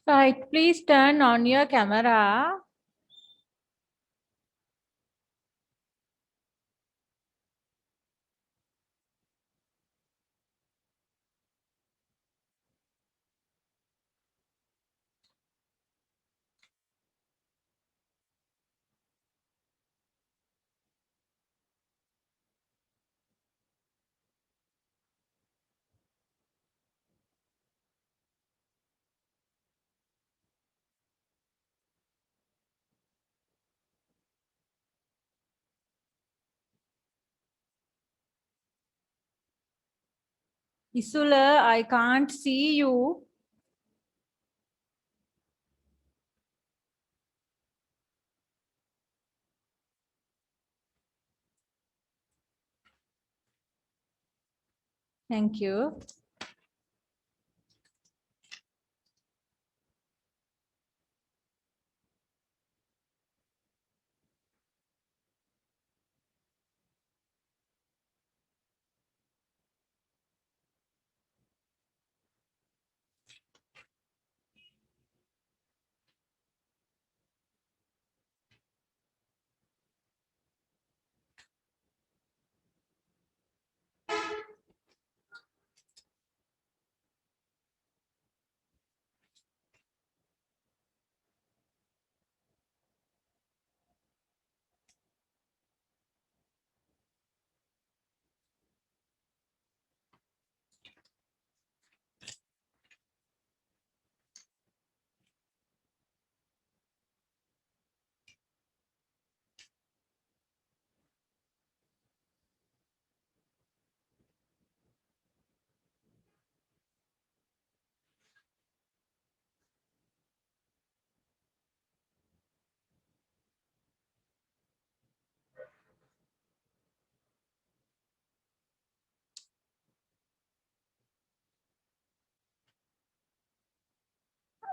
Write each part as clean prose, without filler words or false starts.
Right, please turn on your camera. Isula, I can't see you. Thank you.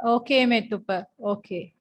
Okay, Metupa. Okay.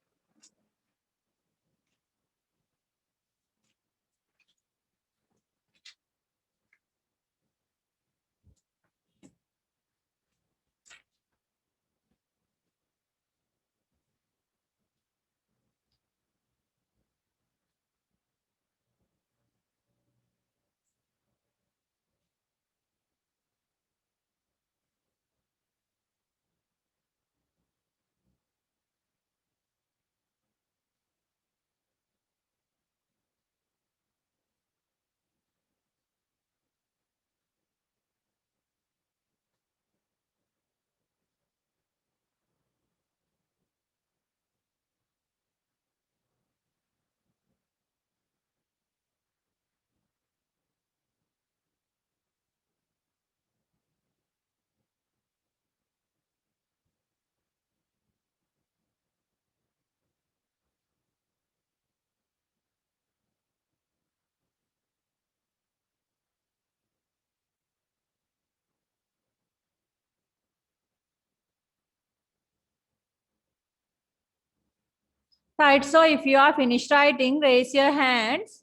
Right. So if you are finished writing, raise your hands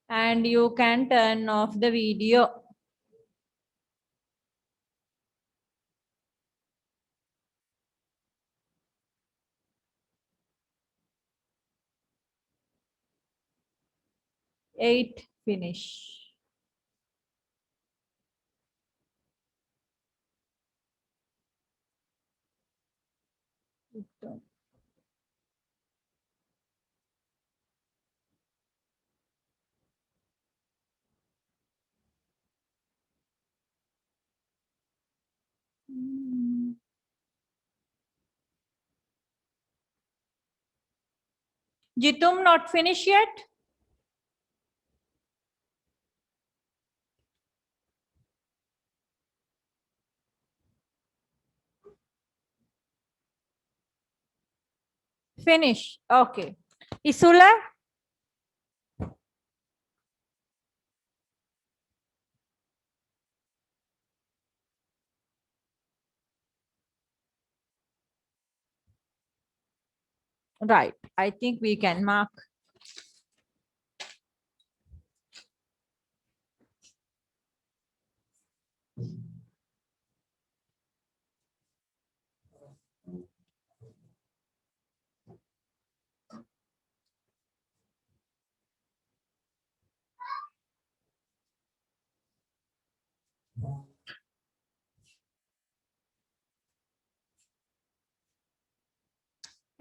and you can turn off the video. Eight, finish. Jitum not finished yet? Finish. Okay. Isula? Right. I think we can mark.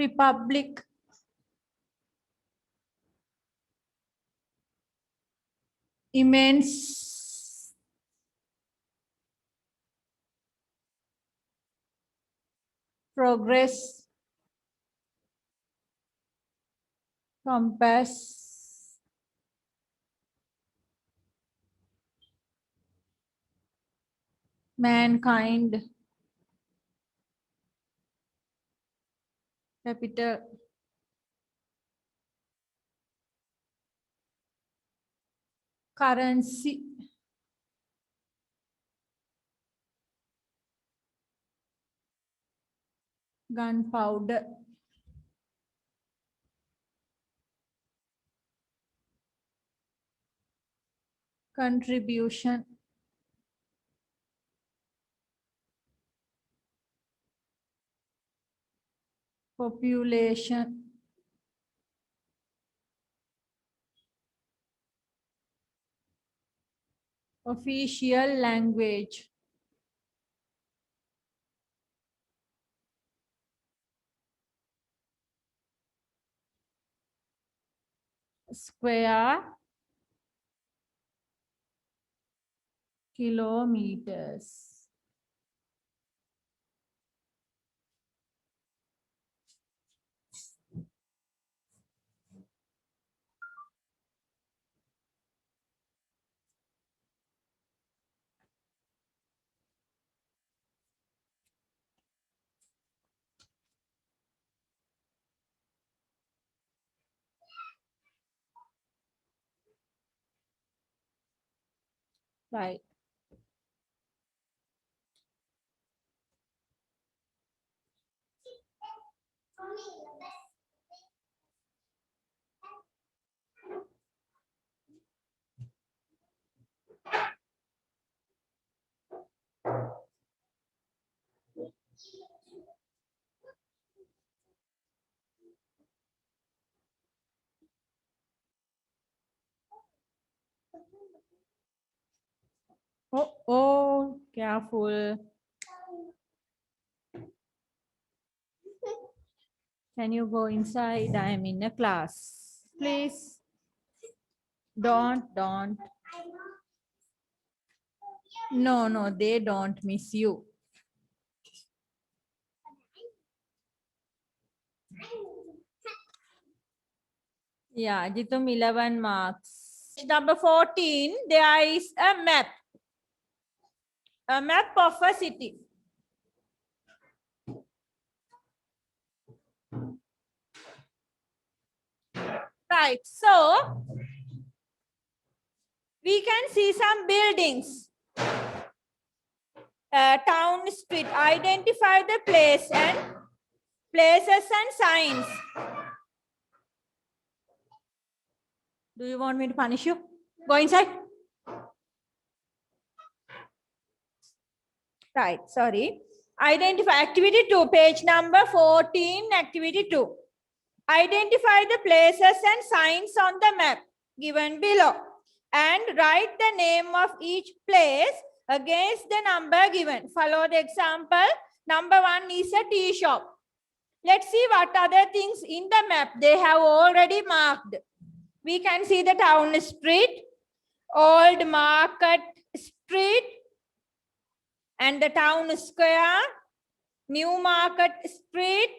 Republic. Immense. Progress. Compass. Mankind. Capital. Currency. Gunpowder. Contribution. Population. Official language. Square. Kilometers. Right. Oh, oh, careful. Can you go inside? I am in a class. Please. Don't. No, no, they don't miss you. Yeah, Jitum 11 marks. Number 14, there is a map. A map of a city. Right, so we can see some buildings. Town, street, identify the place and places and signs. Do you want me to punish you? Go inside. Right, sorry. Identify activity 2, page number 14, activity 2. Identify the places and signs on the map given below and write the name of each place against the number given. Follow the example. Number 1 is a tea shop. Let's see what other things in the map they have already marked. We can see the town street, Old Market Street, and the town square, New Market Street,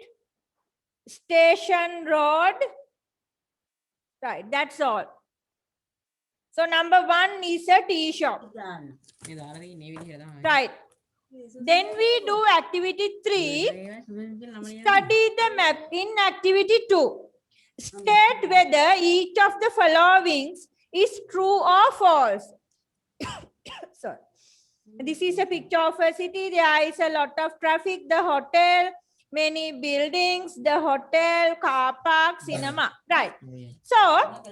Station Road. Right, that's all. So number 1 is a tea shop. Right. Then we do activity 3. Study the map in activity 2. State whether each of the following is true or false. Sorry. This is a picture of a city. There is a lot of traffic. The hotel, many buildings, the hotel, car park, cinema. Right. So,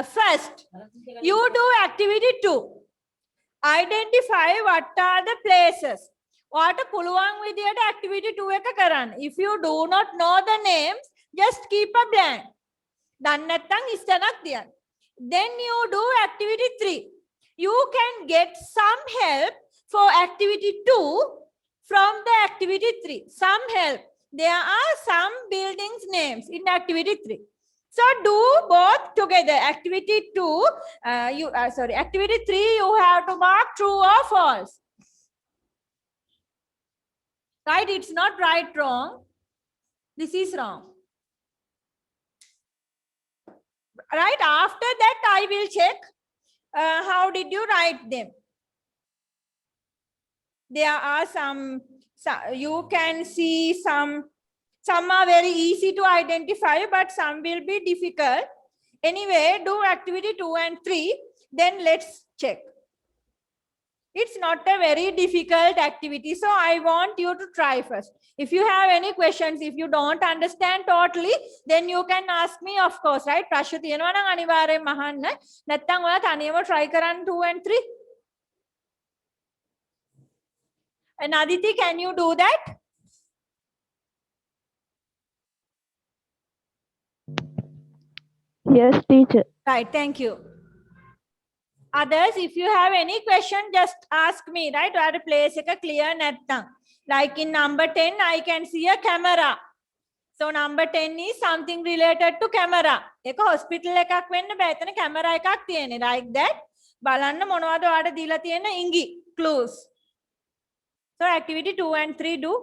first, you do activity 2. Identify what are the places. What පුළුවන් විදියට activity 2 එක කරන්න. If you do not know the names, just keep a blank. දන්නේ නැත්නම් ඉස්සනක් තියන්න. Then you do activity 3. You can get some help for activity 2 from the activity 3. Some help. There are some buildings names in activity 3. So do both together. Activity 2, activity 3, you have to mark true or false. Right? It's not right, wrong. This is wrong. Right? After that, I will check how did you write them. There are some you can see some are very easy to identify, but some will be difficult. Anyway, do activity 2 and 3, then let's check. It's not a very difficult activity, so I want you to try first. If you have any questions, if you don't understand totally, then you can ask me, of course, right? ප්‍රශ්න තියෙනවා නම් අනිවාර්යෙන්ම අහන්න. නැත්නම් ඔයා තනියම try කරන්න 2 and 3. And Aditi, can you do that? Yes, teacher. Right, thank you. Others, if you have any question, just ask me, right? Or a place a clear නැත්නම්. Like in number 10, I can see a camera. So number 10 is something related to camera. එක hospital එකක් වෙන්න බෑ. එතන camera එකක් තියෙන්නේ. Like that. බලන්න මොනවද ඔයාලට දීලා තියෙන ඉඟි clues. So activity 2 and 3 do.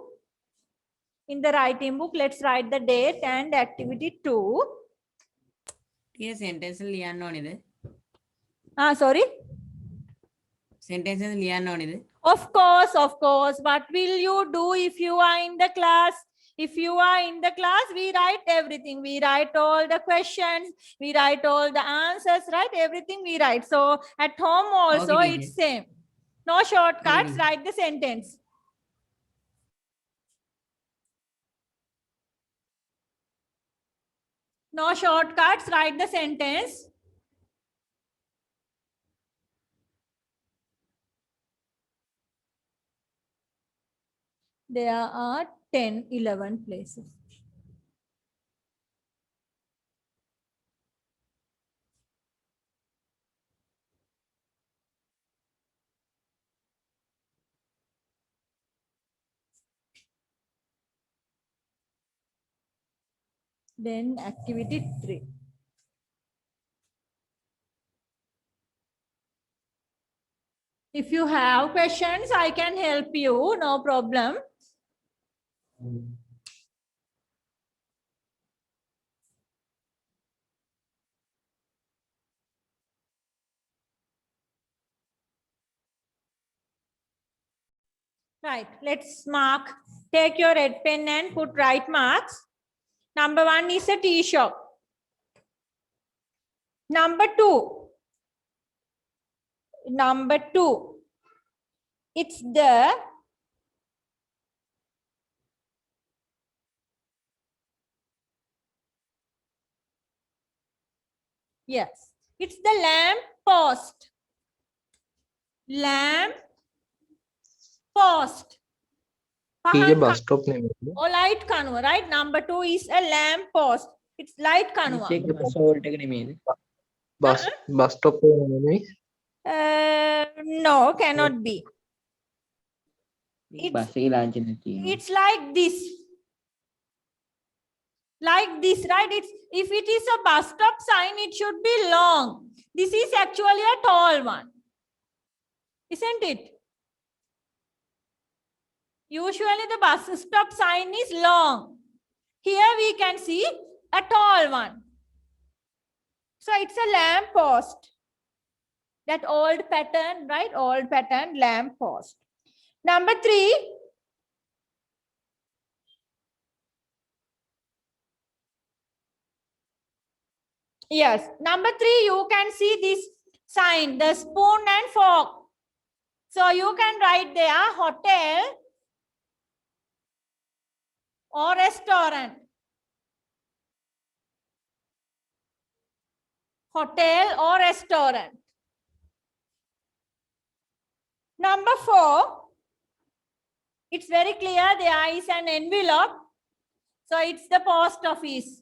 In the writing book, let's write the date and activity 2. Yes, sentence ලියන්න ඕනේද? Sorry. Sentence ලියන්න ඕනේද? Of course, of course. What will you do if you are in the class? If you are in the class, we write everything. We write all the questions. We write all the answers, right? Everything we write. So at home also, Okay, it's same. No shortcuts. Okay. Write the sentence. No shortcuts. Write the sentence. There are 10, 11 places. Then activity 3. If you have questions, I can help you. No problem. Right, let's mark. Take your red pen and put right marks. Number 1 is a tea shop. Number 2. Number 2. It's the Yes, it's the lamp post. Lamp post. ඊයේ bus stop නෙමෙයි. Or light kanwa, right? Number 2 is a lamp post. It's light kanwa. ඒක bus halt එක නෙමෙයිද? Bus stop එක නෙමෙයි. No, cannot be. Bus එකේ ලාංඡනයක් තියෙනවා. It's like this. Like this, right? It's, if it is a bus stop sign, it should be long. This is actually a tall one. Isn't it? Usually the bus stop sign is long. Here we can see a tall one. So it's a lamp post. That old pattern, right? Old pattern lamp post. Number 3. Yes. Number 3, you can see this sign, the spoon and fork. So you can write there hotel or restaurant. Hotel or restaurant. Number 4, it's very clear there is an envelope. So it's the post office.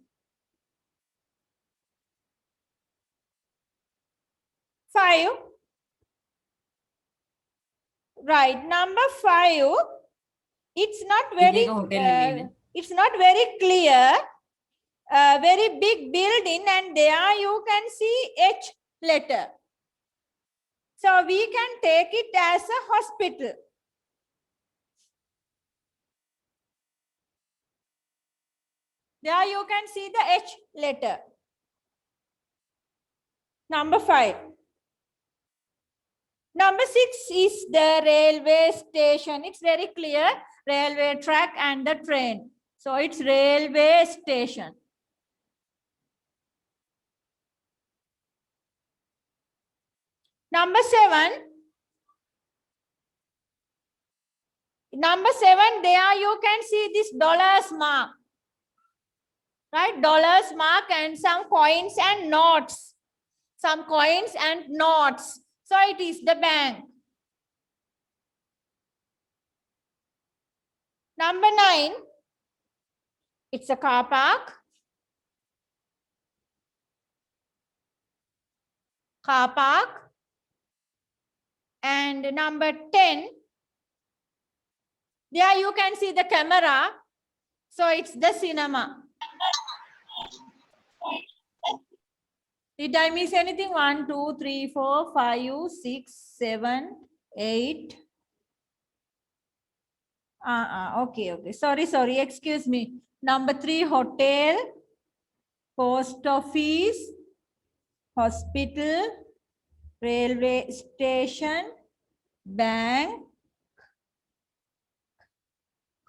5. Right. Number 5, it's not very, it's not very clear. Very big building, and there you can see H letter. So we can take it as a hospital. There you can see the H letter. Number 5. Number 6 is the railway station. It's very clear. Railway track and the train. So it's railway station. Number 7. Number 7, there you can see this dollars mark. Right? Dollars mark and some coins and notes. Some coins and notes. So it is the bank. Number 9, it's a car park. Car park. And number 10, there you can see the camera. So it's the cinema. Did I miss anything? 1, 2, 3, 4, 5, 6, 7, 8. Okay. Sorry. Excuse me. Number 3, hotel, post office, hospital, railway station, bank,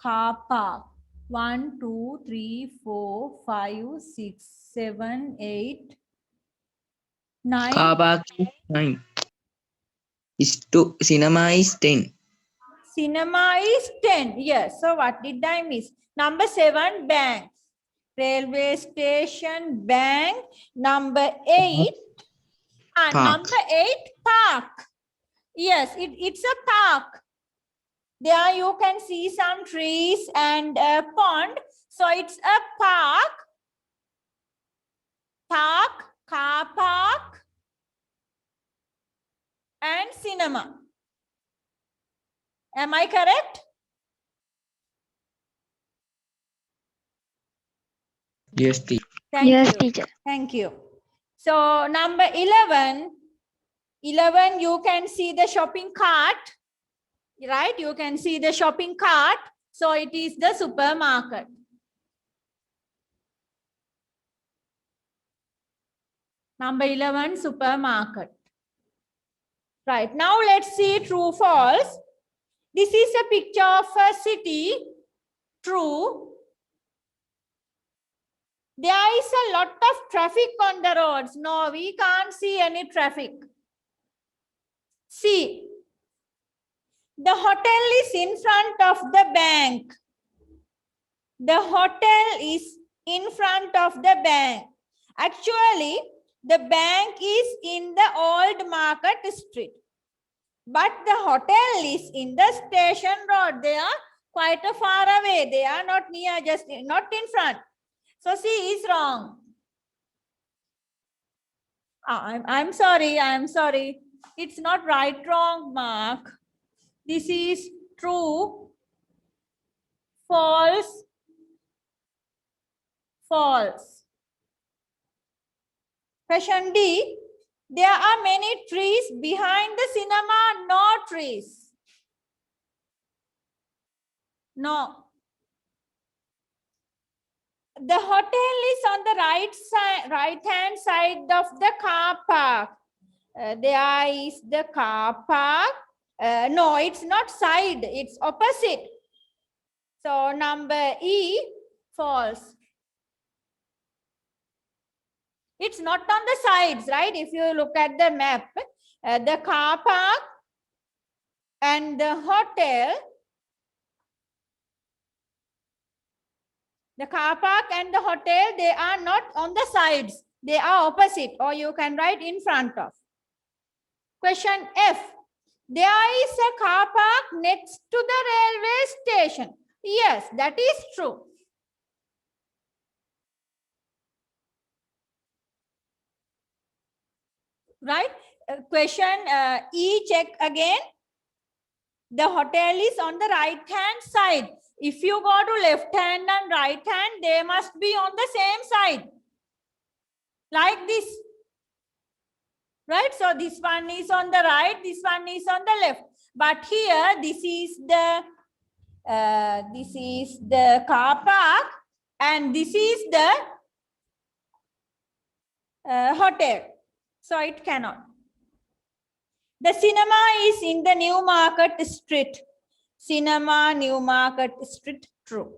car park. 1, 2, 3, 4, 5, 6, 7, 8, 9. Car park is 9. Cinema is 10. Cinema is 10. Yes. So what did I miss? Number 7, bank. Railway station, bank. Number 8. Park. Number 8, park. Yes, it's a park. There you can see some trees and a pond. So it's a park. Park, car park, and cinema. Am I correct? Yes, teacher. Thank Yes, you. teacher. Thank you. So number 11, you can see the shopping cart, right? You can see the shopping cart. So it is the supermarket. Number 11, supermarket. Right. Now let's see true, false. This is a picture of a city. True. There is a lot of traffic on the roads. No, we can't see any traffic. See, the hotel is in front of the bank. The hotel is in front of the bank. Actually, The bank is in the old market street. But the hotel is in the station road. They are quite a far away. They are not near, just not in front. So C is wrong. I'm sorry. It's not right, wrong, Mark. This is true, false, false. Question D. There are many trees behind the cinema. No trees. No. The hotel is on the right hand side of the car park. There is the car park. No, it's not side, it's opposite. So number E, false. It's not on the sides, right? If you look at the map, the car park and the hotel, the car park and the hotel, they are not on the sides. They are opposite, or you can write in front of. Question F. There is a car park next to the railway station. Yes, that is true. Right? Question E, check again. The hotel is on the right hand side. If you go to left hand and right hand, they must be on the same side. Like this. Right? So this one is on the right, this one is on the left. But here, this is the car park and this is the hotel. So it cannot. The cinema is in the New Market Street. Cinema, New Market Street, true.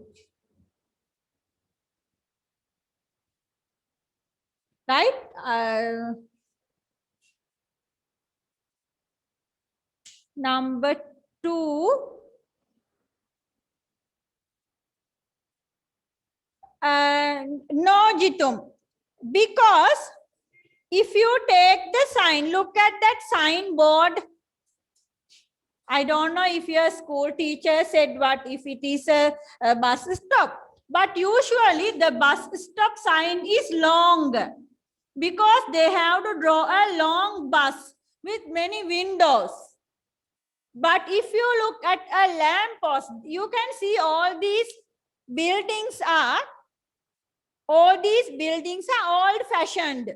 Right? Number 2. No, Jitum. Because if you take the sign, look at that signboard. I don't know if your school teacher said what if it is a bus stop. But usually the bus stop sign is long because they have to draw a long bus with many windows. But if you look at a lamp post, you can see all these buildings are old-fashioned.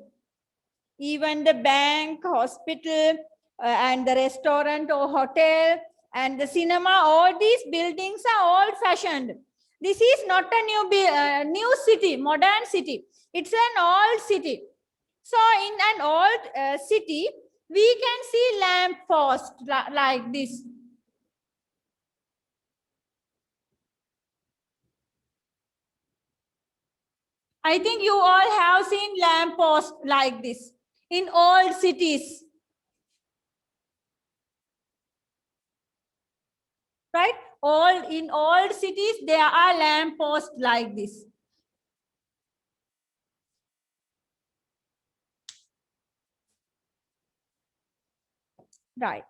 Even the bank, hospital, and the restaurant or hotel and the cinema, all these buildings are old-fashioned. This is not a new city, modern city. It's an old city. So in an old city, we can see lamp posts like this. I think you all have seen lamp posts like this in old cities. Right? In old cities, there are lamp posts like this. Right.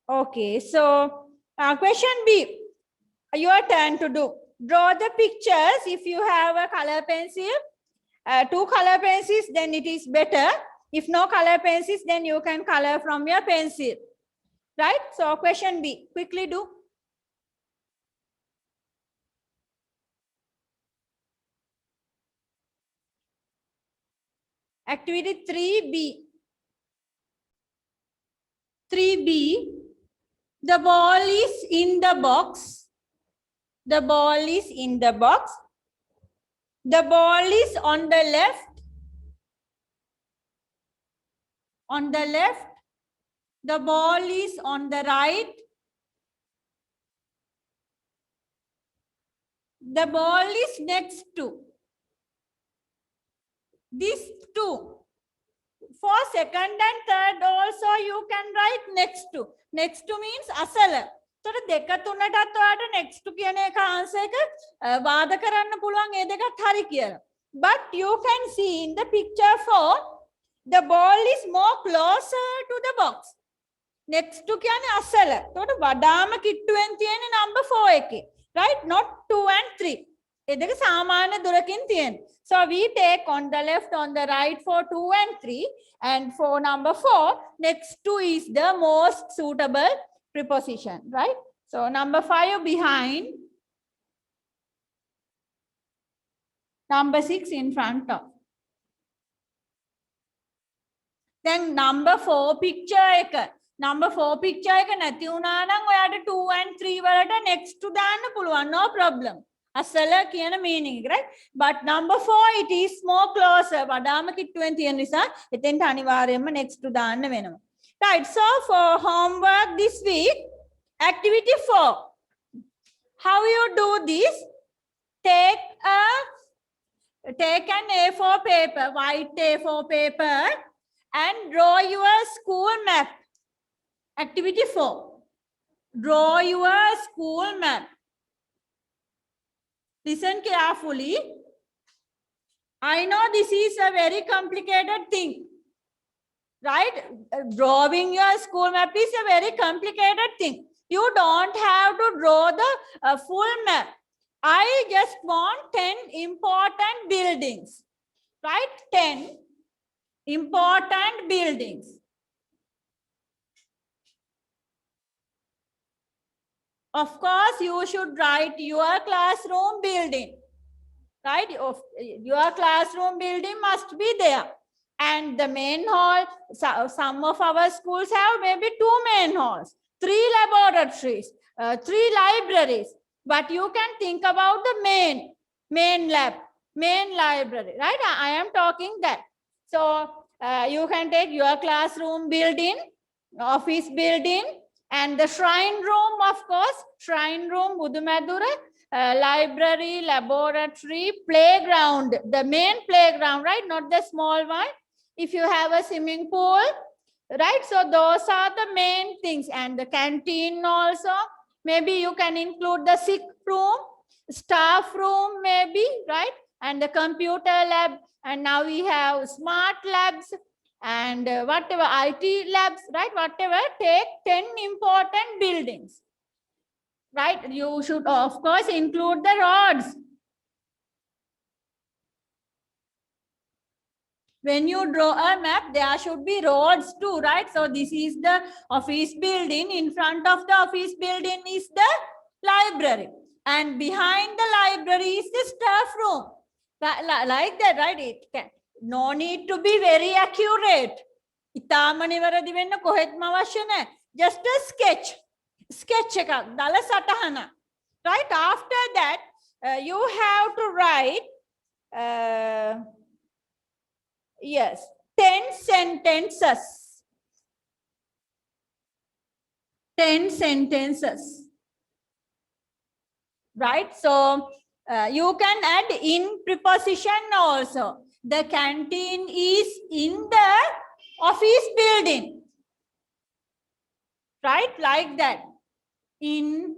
Okay, so question B, your turn to do. Draw the pictures. If you have a color pencil, 2 color pencils, then it is better. If no color pencils, then you can color from your pencil. Right? So question B, quickly do. Activity 3B. 3B, the ball is in the box. The ball is in the box. The ball is on the left. On the left. The ball is on the right. The ball is next to. These two. For second and third also you can write next to. Next to means asala. තොර දෙක තුනටත් ඔයාට next කියන එක answer එක වාද කරන්න පුළුවන් ඒ දෙකත් හරි කියලා. But you can see in the picture 4 the ball is more closer to the box. Next to කියන්නේ අසල. එතකොට වඩාම කිට්ටුවෙන් තියෙන්නේ number 4 එකේ. Right? Not 2 and 3. ඒ දෙක සාමාන්‍ය දුරකින් තියෙන. So we take on the left, on the right for 2 and 3, and for number 4, next to is the most suitable preposition, right? So number 5 behind, number 6 in front of. Then number 4 picture එක. Number 4 picture එක නැති වුණා නම් ඔයාට 2 and 3 වලට next to දාන්න පුළුවන්, no problem. අසල කියන meaning, right? But number 4 it is more closer. වඩාම කිට්ටුවෙන් තියෙන නිසා එතෙන්ට අනිවාර්යයෙන්ම next to දාන්න වෙනවා. Right, so for homework this week, activity 4. How you do this? Take an A4 paper, white A4 paper, and draw your school map. Activity 4. Draw your school map. Listen carefully. I know this is a very complicated thing, right? Drawing your school map is a very complicated thing. You don't have to draw the full map. I just want 10 important buildings, right? 10 important buildings. Of course, you should write your classroom building, right? Your classroom building must be there. And the main hall, some of our schools have maybe 2 main halls, 3 laboratories, 3 libraries. But you can think about the main lab, main library, right? I am talking that. So you can take your classroom building, office building, and the shrine room, of course, shrine room, Budumadura, library, laboratory, playground, the main playground, right? Not the small one. If you have a swimming pool, right? So those are the main things. And the canteen also, maybe you can include the sick room, staff room, maybe, right? And the computer lab. And now we have smart labs. And whatever IT labs, right? Whatever, take 10 important buildings, right? You should, of course, include the roads. When you draw a map, there should be roads too, right? So this is the office building. In front of the office building is the library. And behind the library is the staff room. Like that, right? It can. No need to be very accurate. ඉතාම නිවැරදි වෙන්න කොහෙත්ම අවශ්‍ය නැහැ. Just a sketch. Sketch එකක් දාලා සටහන. Right? After that, you have to write yes, 10 sentences. 10 sentences. Right? So you can add in preposition also. The canteen is in the office building, right? Like that. In,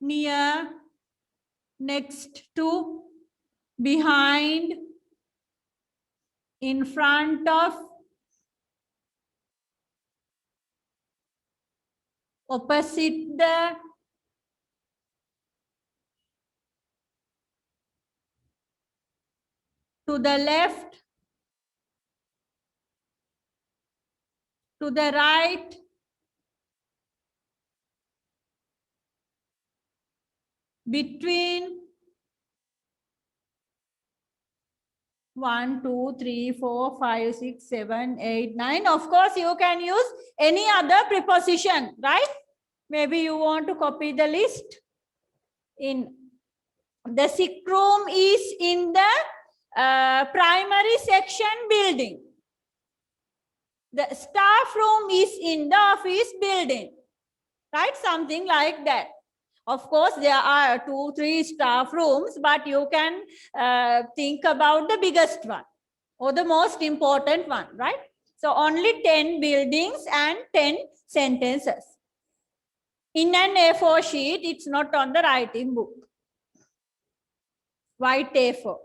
near, next to, behind, in front of, opposite the, to the left, to the right, between, 1, 2, 3, 4, 5, 6, 7, 8, 9. Of course, you can use any other preposition, right? Maybe you want to copy the list. In the sick room is in the primary section building. The staff room is in the office building, right? Something like that. Of course, there are 2, 3 staff rooms, but you can think about the biggest one or the most important one, right? So only 10 buildings and 10 sentences. In an A4 sheet, it's not on the writing book. White A4.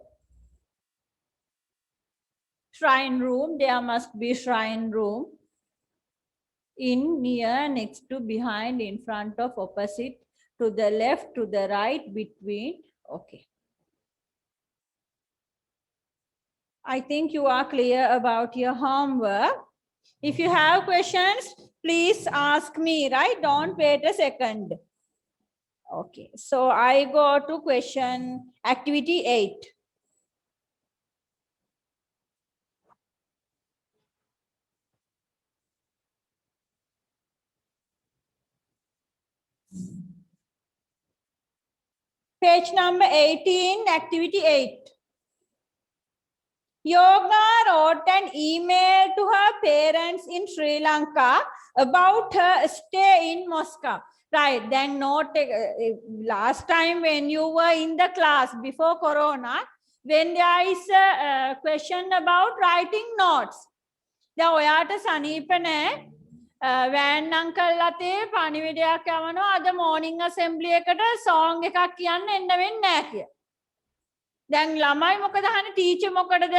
Shrine room, there must be shrine room. In, near, next to, behind, in front of, opposite, to the left, to the right, between. Okay. I think you are clear about your homework. If you have questions, please ask me, right? Don't wait a second. Okay, so I go to question activity 8. Page number 18, activity 8. Yoga wrote an email to her parents in Sri Lanka about her stay in Moscow. Right, then note, last time when you were in the class before Corona, when there is a question about writing notes. The oyata sanipane van uncle late panividyak yawano ada morning assembly ekata song එකක් කියන්න එන්න වෙන්නේ නැහැ කිය. දැන් ළමයි මොකද අහන්නේ ටීචර් මොකටද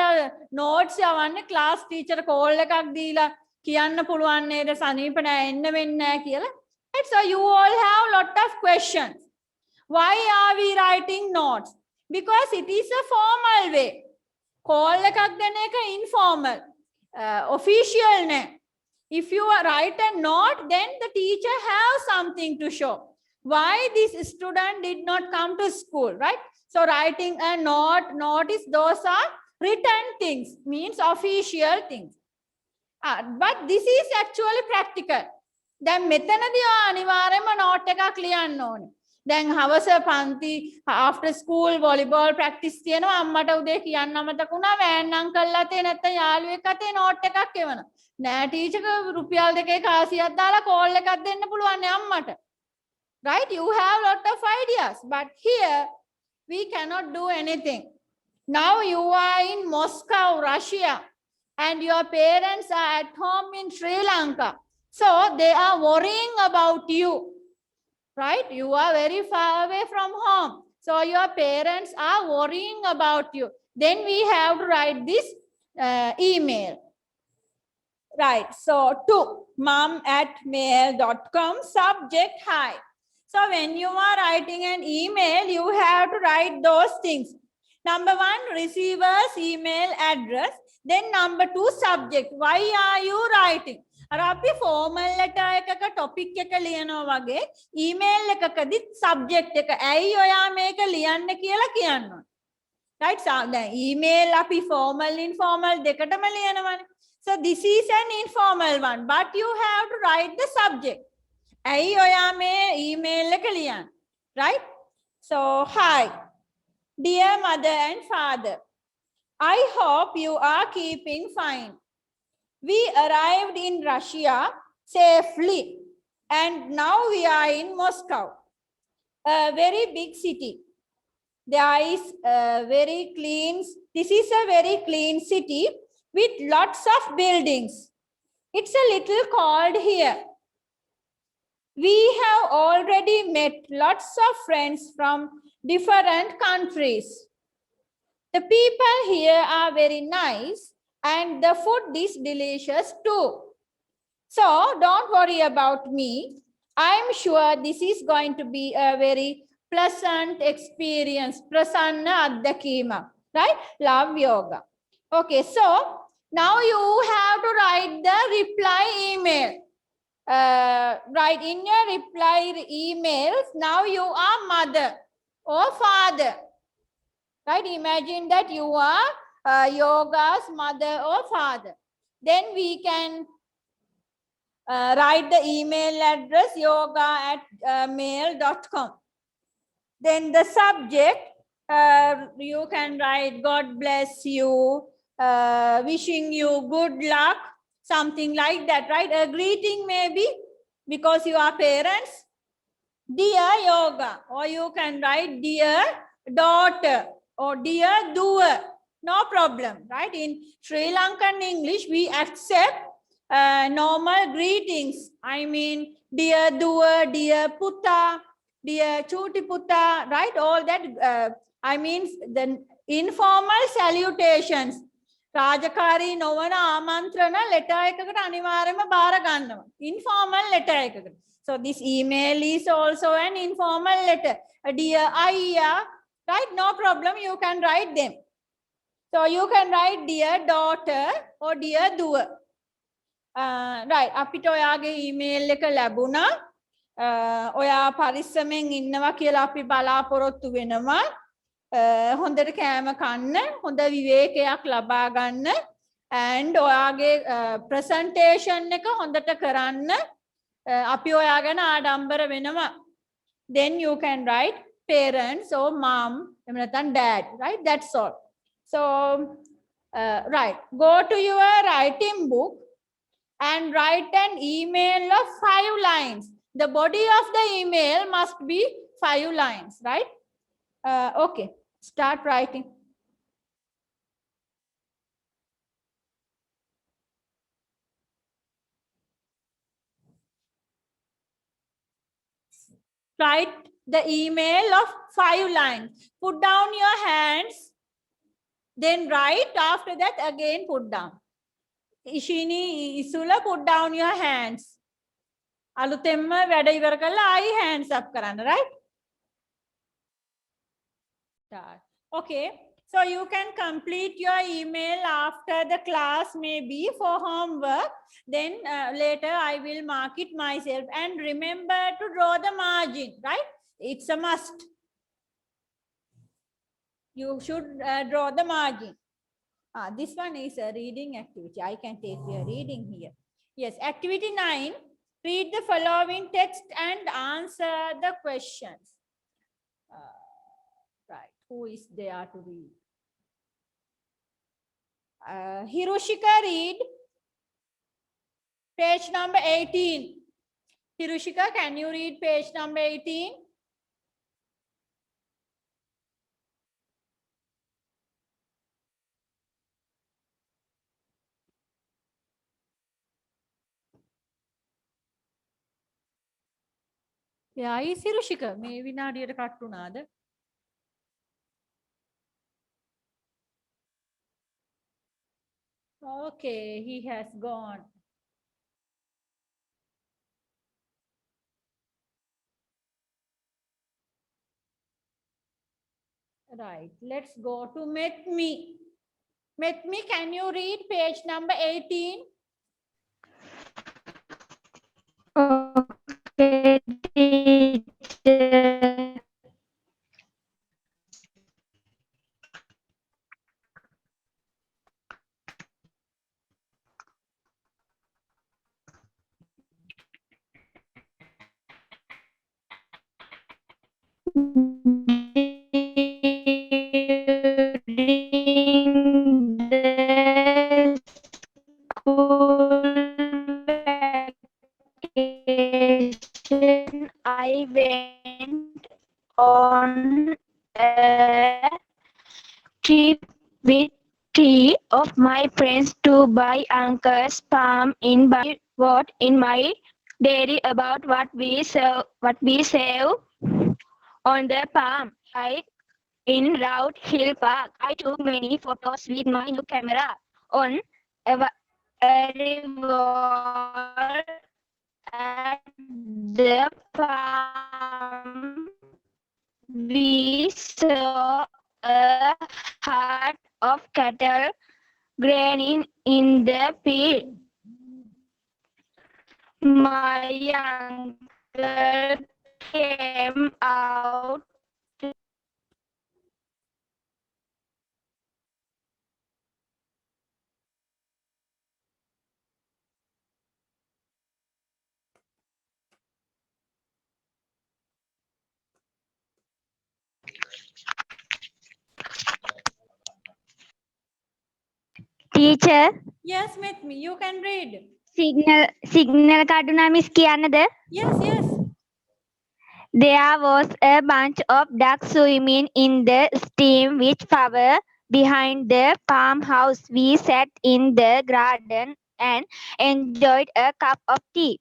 notes යවන්නේ class teacher call එකක් දීලා කියන්න පුළුවන් නේද සනීප නෑ එන්න වෙන්නේ නැහැ කියලා. Right, so you all have lot of questions. Why are we writing notes? Because it is a formal way. Call එකක් දෙන එක informal. Official name. If you write a note, then the teacher has something to show. Why this student did not come to school, right? So writing a notice, those are written things, means official things. But this is actually practical. දැන් මෙතනදී අනිවාර්යයෙන්ම note එකක් ලියන්න ඕනේ. දැන් හවස පන්ති after school volleyball practice තියෙනවා අම්මට උදේ කියන්න අමතක වුණා වෑන් අංකල් අතේ නැත්නම් යාළුවෙක් අතේ note එකක් එවනවා. නෑ ටීචර් රුපියල් 2 කාසියක් දාලා call එකක් දෙන්න පුළුවන් නේ අම්මට. Right, you have lot of ideas, but here we cannot do anything. Now you are in Moscow, Russia, and your parents are at home in Sri Lanka. So they are worrying about you, right? You are very far away from home. So your parents are worrying about you. Then we have to write this email. Right, so to mom@mail.com, subject hi. So when you are writing an email, you have to write those things. Number 1, receiver's email address. Then number 2, subject. Why are you writing? අර අපි formal letter එකක topic එක ලියනවා වගේ email එකකදී subject එක ඇයි ඔයා මේක ලියන්න කියලා කියන්න ඕනේ. Right? So දැන් email අපි formal informal දෙකටම ලියනවානේ. So this is an informal one, but you have to write the subject. ඇයි ඔයා මේ email එක ලියන්න. Right? So hi. Dear mother and father, I hope you are keeping fine. We arrived in Russia safely and now we are in Moscow, a very big city. There is a very clean, this is a very clean city with lots of buildings. It's a little cold here. We have already met lots of friends from different countries. The people here are very nice and the food is delicious too. So don't worry about me. I'm sure this is going to be a very pleasant experience. Prasanna addakima, right? Love yoga. Okay, so now you have to write the reply email. Right, in your reply emails, now you are mother or father. Right, imagine that you are yoga's mother or father. Then we can write the email address yoga@mail.com. Then the subject, you can write God bless you, wishing you good luck, something like that, right? A greeting maybe because you are parents. Dear yoga, or you can write dear daughter or dear doer. No problem, right? In Sri Lankan English, we accept normal greetings. I mean, dear Dua, dear Putta, dear Chuti Putta, right? All that, I mean, the informal salutations. රාජකාරී නොවන ආමන්ත්‍රණ letter එකකට අනිවාර්යයෙන්ම බාර ගන්නවා. Informal letter එකකට. So this email is also an informal letter. Dear Ayya, right? No problem, you can write them. So you can write dear daughter or dear Dua. Right, අපිට ඔයාගේ email එක ලැබුණා. ඔයා පරිස්සමෙන් ඉන්නවා කියලා අපි බලාපොරොත්තු වෙනවා. හොඳට කෑම කන්න, හොඳ විවේකයක් ලබා ගන්න, and ඔයාගේ presentation එක හොඳට කරන්න. අපි ඔයා ගැන ආඩම්බර වෙනවා. Then you can write parents or mom, එහෙම නැත්නම් dad, right? That's all. So right, go to your writing book and write an email of 5 lines. The body of the email must be 5 lines, right? Okay, start writing. Write the email of 5 lines. Put down your hands, then write. After that, again put down. Ishini Isula, put down your hands. අලුතෙන්ම වැඩ ඉවර කරලා ආයි hands up කරන්න, right? Start. Okay, so you can complete your email after the class, maybe for homework. Then later I will mark it myself. And remember to draw the margin, right? It's a must. You should draw the margin. This one is a reading activity. I can take your reading here. Yes, activity 9. Read the following text and answer the questions. Right, who is there to read? Hiroshika, read page number 18. Hiroshika, can you read page number 18? Yeah, is Hiroshika? මේ විනාඩියට cut වුණාද? Okay, he has gone. Right, let's go to Metmi. Metmi, can you read page number 18? Okay, teacher. During the school vacation, I went on a trip with 3 of my friends to buy Uncle's palm in Bali. Wrote in my diary about what we save on the palm site in Route Hill Park. I took many photos with my new camera. On arrival at the farm, we saw a herd of cattle grazing in the field. My uncle came out Teacher, Yes, Metmi, you can read. signal kaduna miss kiyanada? Yes, yes. There was a bunch of ducks swimming in the stream which power behind the farmhouse. We sat in the garden and enjoyed a cup of tea.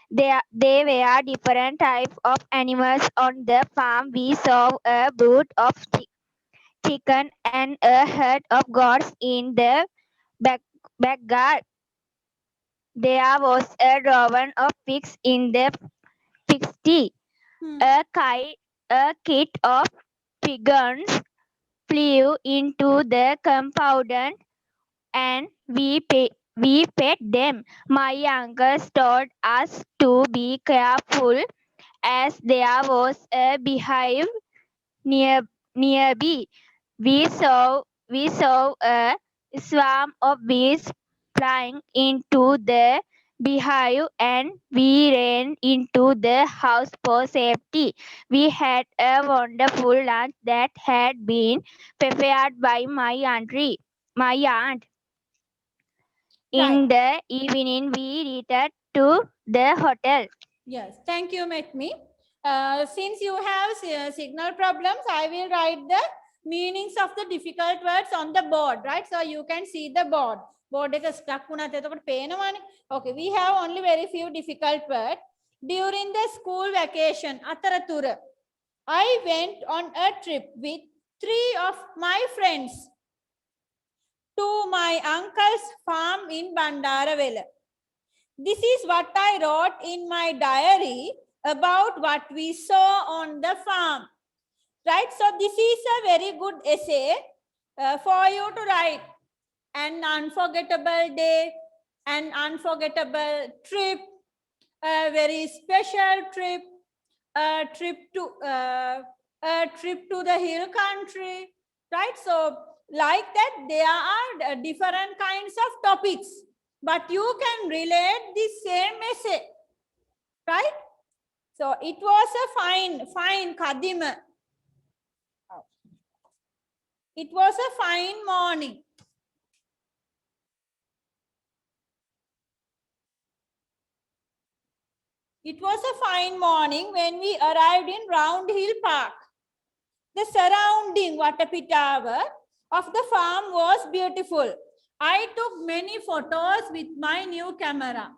They were different types of animals on the farm. We saw a brood of chicken and a herd of goats in the backyard. There was a drove of pigs in the pigsty. Hmm. A kit of pigeons flew into the compound and we fed them. My uncle told us to be careful as there was a beehive nearby. We saw a swarm of bees flying into the beehive and we ran into the house for safety. We had a wonderful lunch that had been prepared by my aunt. Right. In the evening, we returned to the hotel. Yes. Thank you, Metmi. Since you have signal problems, I will write the meanings of the difficult words on the board, right? So you can see the board. Board එක stuck වුණාත් එතකොට පේනවනේ. Okay, we have only very few difficult words. During the school vacation, අතරතුර, I went on a trip with 3 of my friends to my uncle's farm in Bandarawela. This is what I wrote in my diary about what we saw on the farm. Right? So this is a very good essay for you to write. An unforgettable day, an unforgettable trip, a very special trip, a trip to the hill country. Right? So like that, there are different kinds of topics. But you can relate the same essay, right? So it was a fine Kadima. It was a fine morning. It was a fine morning when we arrived in Round Hill Park. The surrounding Watapitava of the farm was beautiful. I took many photos with my new camera.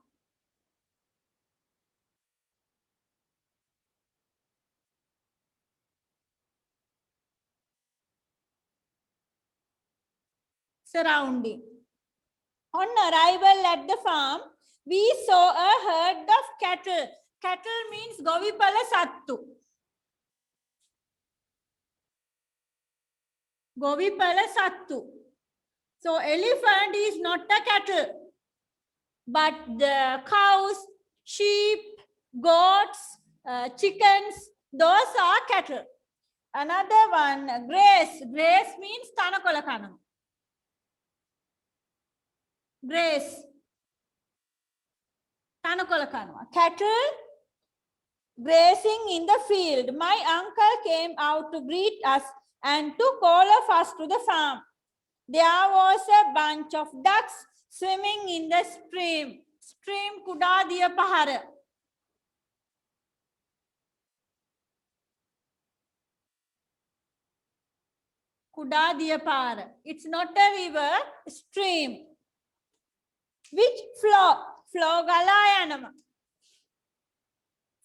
Surrounding. On arrival at the farm, we saw a herd of cattle. Cattle means govipala sattu. Govipala sattu. So elephant is not a cattle, but the cows, sheep, goats, chickens, those are cattle. Another one, graze. Graze means tanakola kanam. Graze. Tanakola kanam. Cattle grazing in the field. My uncle came out to greet us and took all of us to the farm. There was a bunch of ducks swimming in the stream. Stream Kudadiya Pahara. Kudadiya Pahara. It's not a river, stream. Which flow? Flow Galayanama.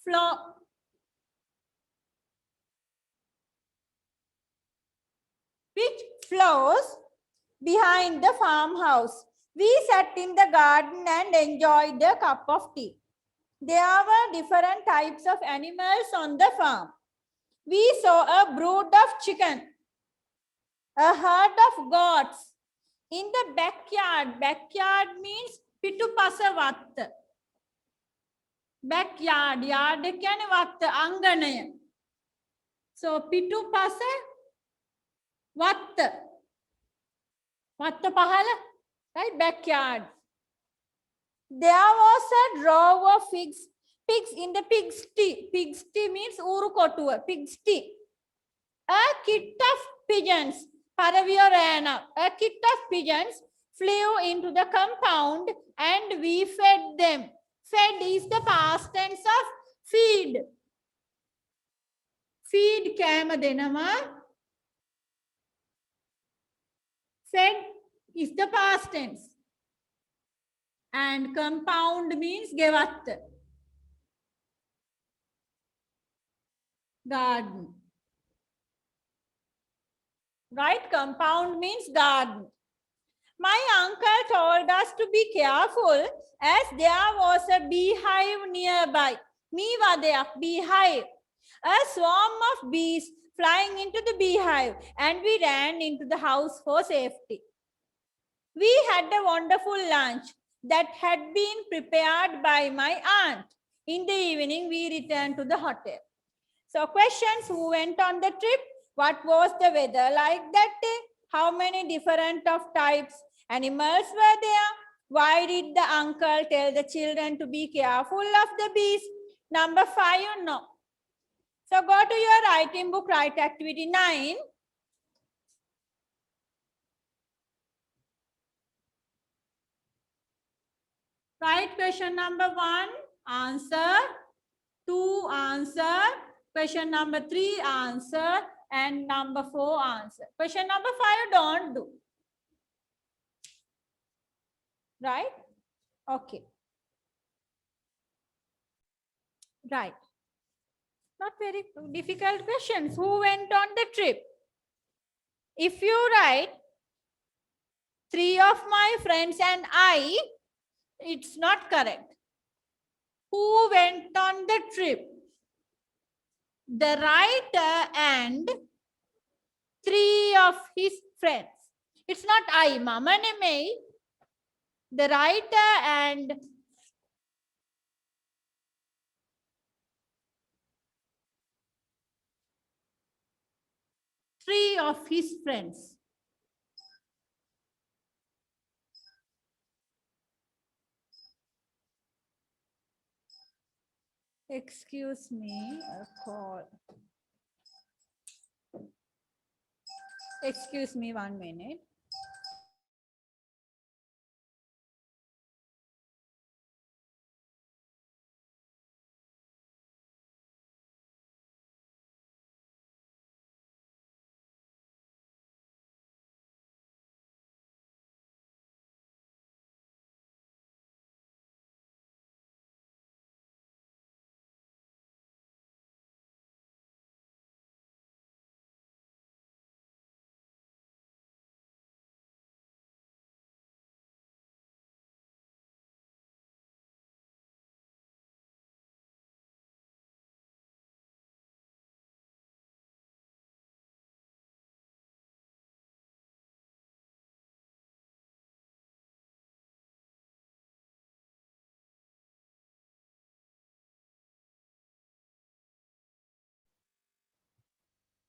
Flow. Which flows behind the farmhouse. We sat in the garden and enjoyed a cup of tea. There were different types of animals on the farm. We saw a brood of chicken, a herd of goats. In the backyard, backyard means pitupasa vatta. Backyard, yard kyane vatta, anganaya. So pitupasa vatta. Vatta pahala, right? Backyard. There was a drove of pigs in the pigsty. Pigsty means urukotua, pigsty. A kit of pigeons, Paravia ran up. A kit of pigeons flew into the compound and we fed them. Fed is the past tense of feed. Feed kama denama. Fed is the past tense. And compound means gevatta. Garden. Right? Compound means garden. My uncle told us to be careful as there was a beehive nearby. Beehive. A swarm of bees flying into the beehive, and we ran into the house for safety. We had a wonderful lunch that had been prepared by my aunt. In the evening, we returned to the hotel. So questions: who went on the trip? What was the weather like that day? How many different of types animals were there? Why did the uncle tell the children to be careful of the bees? Number 5, you know. So go to your writing book, write activity 9. Write question number 1, answer. 2, answer. Question number 3, answer. And number 4, answer. Question number 5, don't do. Right? Okay. Right. Not very difficult questions. Who went on the trip? If you write 3 of my friends and I, it's not correct. Who went on the trip? The writer and 3 of his friends. It's not I, Mama Nemei. The writer and three of his friends. Excuse me, a call. Excuse me 1 minute.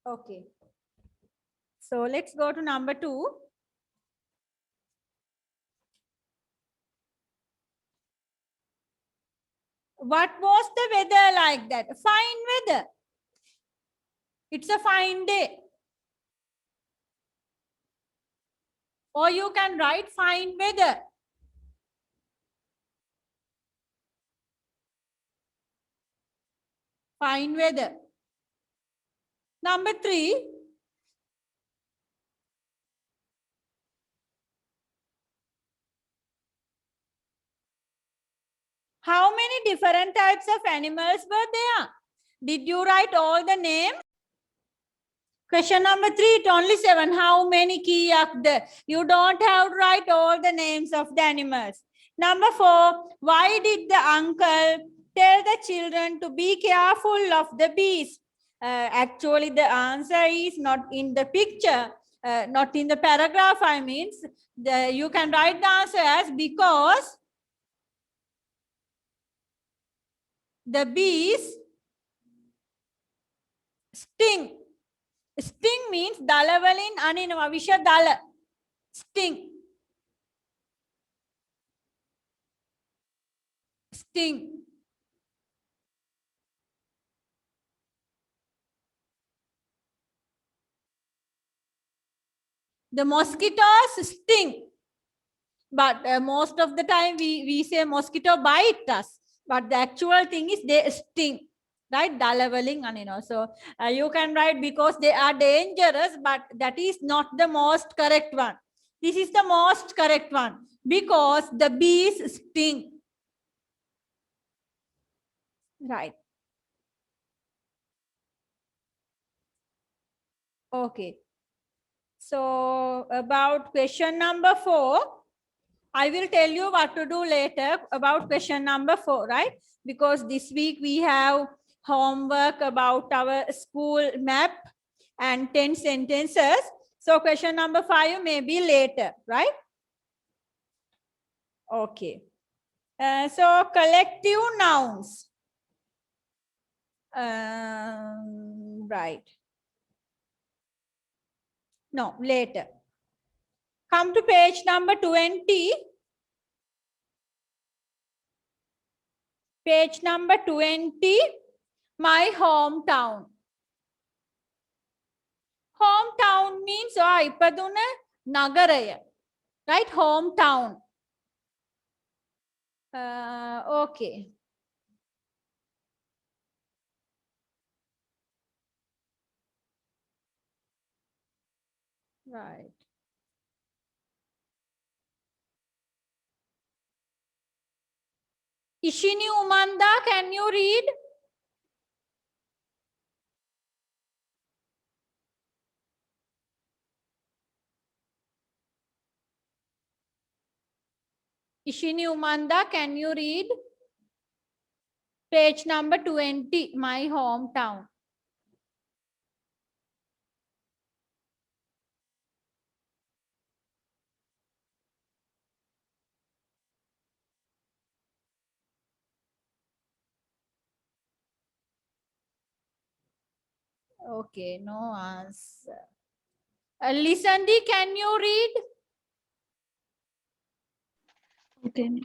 Okay. So let's go to number 2. What was the weather like that? Fine weather. It's a fine day. Or you can write fine weather. Fine weather. Number 3. How many different types of animals were there? Did you write all the names? Question number 3, it only 7. How many kiyakda? You don't have to write all the names of the animals. Number 4, why did the uncle tell the children to be careful of the bees? Actually, the answer is not in the picture, not in the paragraph. I mean, you can write the answer as because the bees sting. Sting means dalavalin aninava visha dala. Sting. Sting. The mosquitoes sting. But most of the time we say mosquito bite us. But the actual thing is they sting. Right? Dalavaling anino. So you can write because they are dangerous, but that is not the most correct one. This is the most correct one because the bees sting. Right. Okay. So about question number 4, I will tell you what to do later about question number 4, right? Because this week we have homework about our school map and 10 sentences. So question number 5 may be later, right? Okay. So collective nouns. Right. No, later. Come to page number 20. Page number 20, my hometown. Hometown means ipaduna nagaraya, right? Hometown. Okay. Right. Ishini Umanda, can you read? Ishini Umanda, can you read? Page number 20, my hometown. Okay, no answer. Lisandi, can you read? Okay.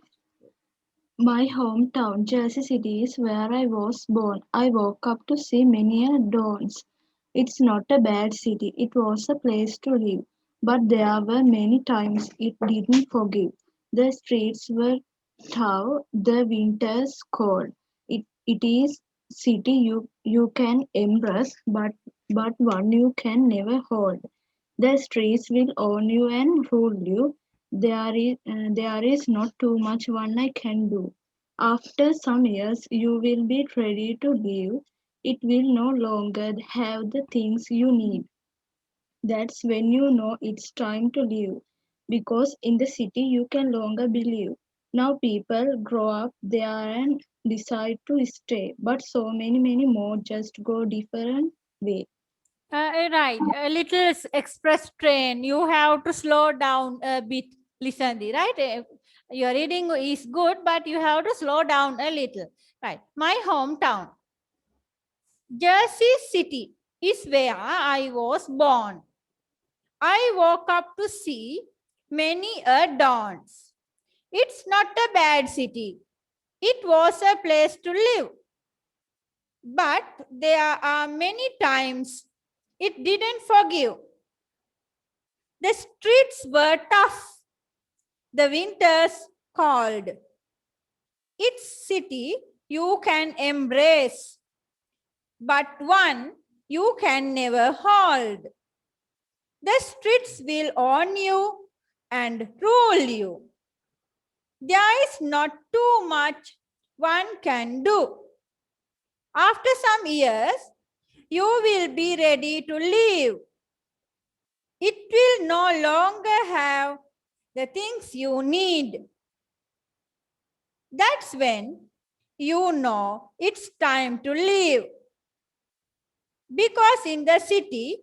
My hometown, Jersey City, is where I was born. I woke up to see many dawns. It's not a bad city. It was a place to live. But there were many times it didn't forgive. The streets were tough, the winters cold. It is city you can embrace, but one you can never hold. The streets will own you and rule you. There is not too much one I can do. After some years, you will be ready to leave. It will no longer have the things you need. That's when you know it's time to leave. Because in the city, you can longer believe. Now people grow up there and decide to stay. But so many more just go different way. Right, a little express train. You have to slow down a bit, Lisandi, right? Your reading is good, but you have to slow down a little. Right. My hometown, Jersey City, is where I was born. I woke up to see many dawns. It's not a bad city. It was a place to live. But there are many times it didn't forgive. The streets were tough. The winters cold. Its city you can embrace, but one you can never hold. The streets will own you and rule you. There is not too much one can do. After some years, you will be ready to leave. It will no longer have the things you need. That's when you know it's time to leave. Because in the city,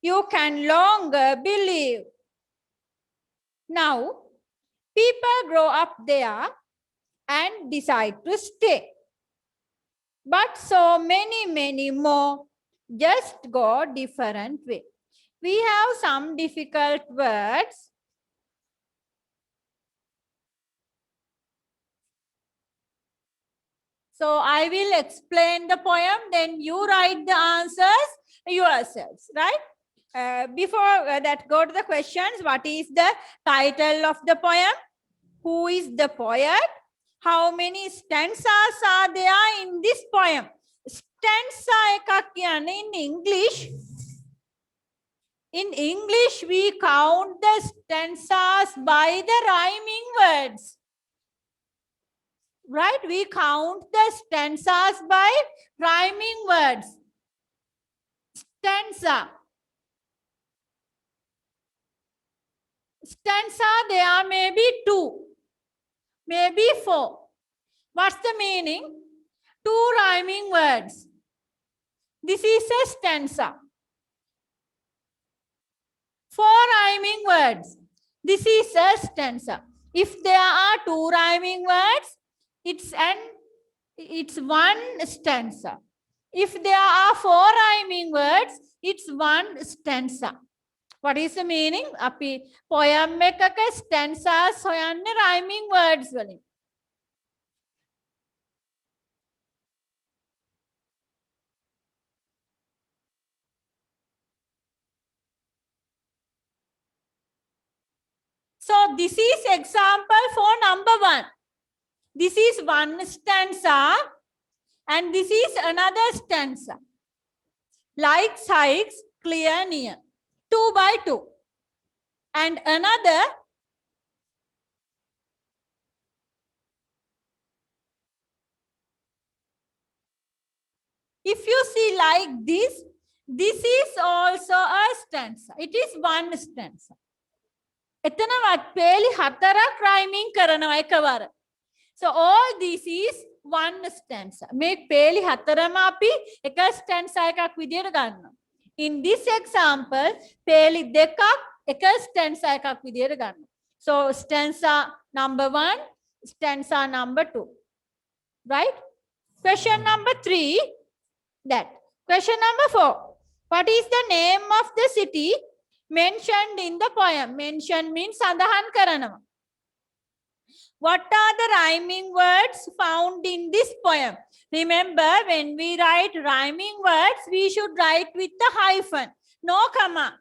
you can longer believe. Now, people grow up there and decide to stay. But so many more just go different way. We have some difficult words. So I will explain the poem, then you write the answers yourselves, right? Before that, go to the questions. What is the title of the poem? Who is the poet? How many stanzas are there in this poem? Stanza ekak in English In English, we count the stanzas by the rhyming words. Right? We count the stanzas by rhyming words. Stanza. Stanza, there may be 2, maybe 4. What's the meaning? 2 rhyming words. This is a stanza. 4 rhyming words. This is a stanza. If there are 2 rhyming words, it's one stanza. If there are 4 rhyming words, it's 1 stanza. What is the meaning? Api poem ekaka stanzas hoyanne rhyming words වලින්. So this is example for number 1. This is 1 stanza and this is another stanza. Like Sykes, clear, near. 2 by 2. And another, if you see like this is also a stanza. It is 1 stanza. එතනවත් පේලි 4ක් rhyming කරනවා එකවර. So all this is 1 stanza. මේ පේලි 4ම අපි එක stanza එකක් විදියට ගන්නවා. In this example, පේලි 2ක් එක stanza එකක් විදියට ගන්නවා. So stanza number 1, stanza number 2. Right? Question number 3, that. Question number 4. What is the name of the city mentioned in the poem? Mention means සඳහන් කරනවා. What are the rhyming words found in this poem? Remember, when we write rhyming words, we should write with the hyphen, no comma.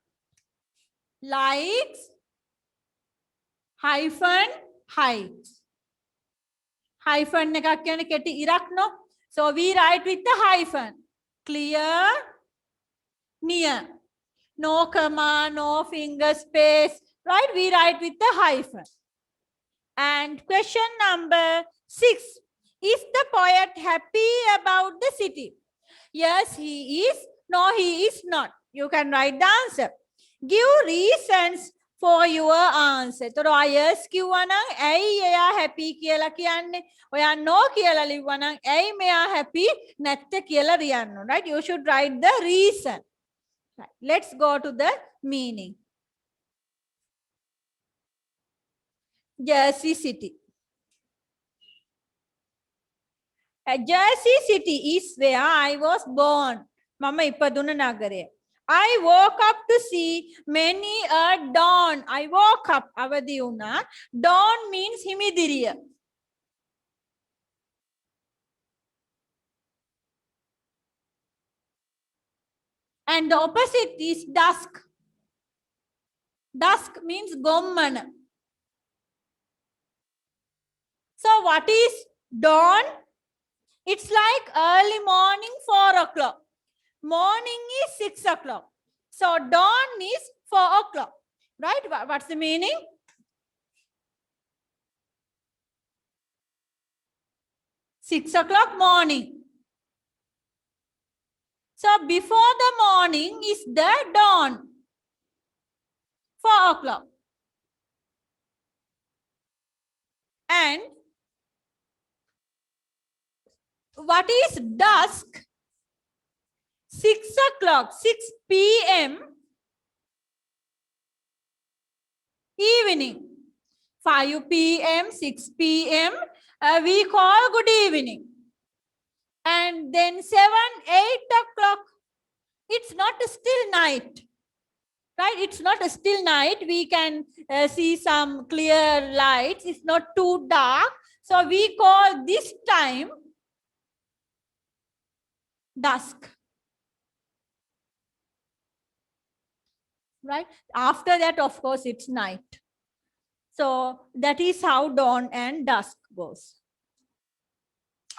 Likes, hyphen, height. Hyphen එකක් කියන්නේ කෙටි ඉරක් no. So we write with the hyphen. Clear, near. No comma, no finger space. Right? We write with the hyphen. And question number 6. Is the poet happy about the city? Yes, he is. No, he is not. You can write the answer. Give reasons for your answer. So, yes, කිව්වා නම් ඇයි එයා happy කියලා කියන්නේ? ඔයා no කියලා ලිව්වා නම් ඇයි මෙයා happy නැත්තේ කියලා ලියන්න. Right? You should write the reason. Right. Let's go to the meaning. Jersey City. Jersey City is where I was born. Mama ipaduna nagare. I woke up to see many a dawn. I woke up. Avadi una. Dawn means himidiriya. And the opposite is dusk. Dusk means gommana. So what is dawn? It's like early morning 4 o'clock. Morning is 6 o'clock. So dawn is 4 o'clock. Right? What's the meaning? Six o'clock morning. So before the morning is the dawn. 4 o'clock. And what is dusk? 6 o'clock, 6 p.m. evening. 5 p.m., 6 p.m. We call good evening. And then 7, 8 o'clock, it's not still night. Right? It's not a still night. We can see some clear lights. It's not too dark. So we call this time dusk. Right? After that, of course, it's night. So that is how dawn and dusk goes.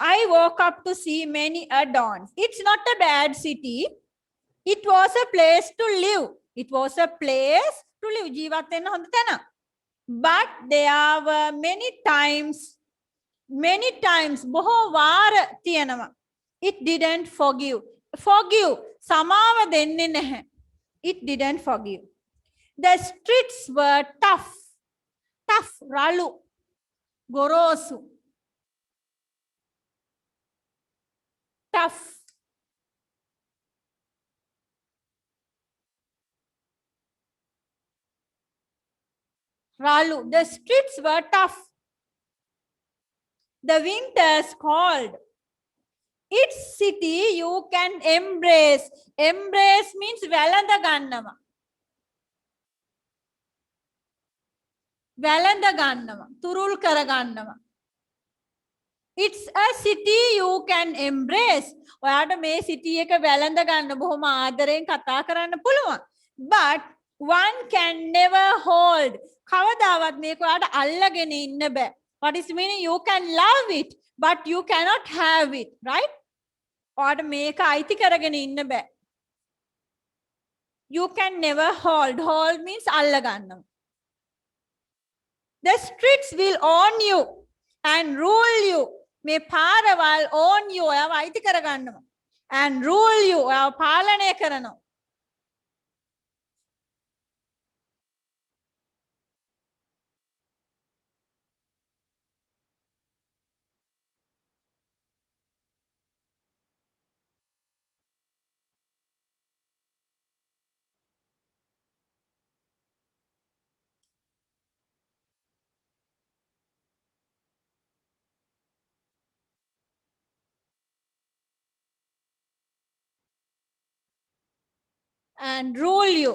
I woke up to see many a dawns. It's not a bad city. It was a place to live. It was a place to live. ජීවත් වෙන්න හොඳ තැන. But there were many times, බොහෝ වාර තියෙනවා. It didn't forgive. Forgive. සමාව දෙන්නේ නැහැ. It didn't forgive. The streets were tough. Tough. රළු. ගොරෝසු. Tough. Ralu. The streets were tough. The winters cold. Its city you can embrace. Embrace means වැළඳ ගන්නවා. වැළඳ ගන්නවා. තුරුල් කර ගන්නවා. It's a city you can embrace. ඔයාට මේ city එක වැළඳ ගන්න බොහොම ආදරෙන් කතා කරන්න පුළුවන්. But one can never hold. කවදාවත් මේක ඔයාට අල්ලගෙන ඉන්න බෑ. What is meaning? You can love it, but you cannot have it, right? ඔයාට මේක අයිති කරගෙන ඉන්න බෑ. You can never hold. Hold means අල්ල ගන්නවා. The streets will own you and rule you. මේ පාරවල් own you. ඔයාව අයිති කරගන්නවා. And rule you. ඔයාව පාලනය කරනවා. And rule you.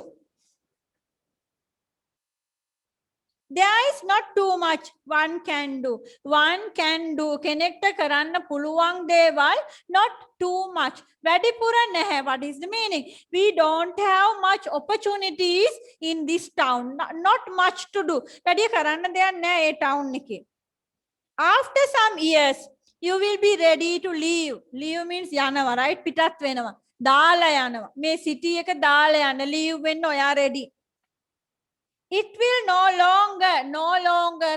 There is not too much one can do. One can do. කෙනෙක්ට කරන්න පුළුවන් දේවල් not too much. වැඩිපුර නැහැ. What is the meaning? We don't have much opportunities in this town. Not much to do. වැඩි කරන්න දෙයක් නැහැ ඒ town එකේ. After some years, you will be ready to leave. Leave means යනවා, right? පිටත් වෙනවා. දාලා යනවා. මේ city එක දාලා යන්න leave වෙන්න ඔයා ready. It will no longer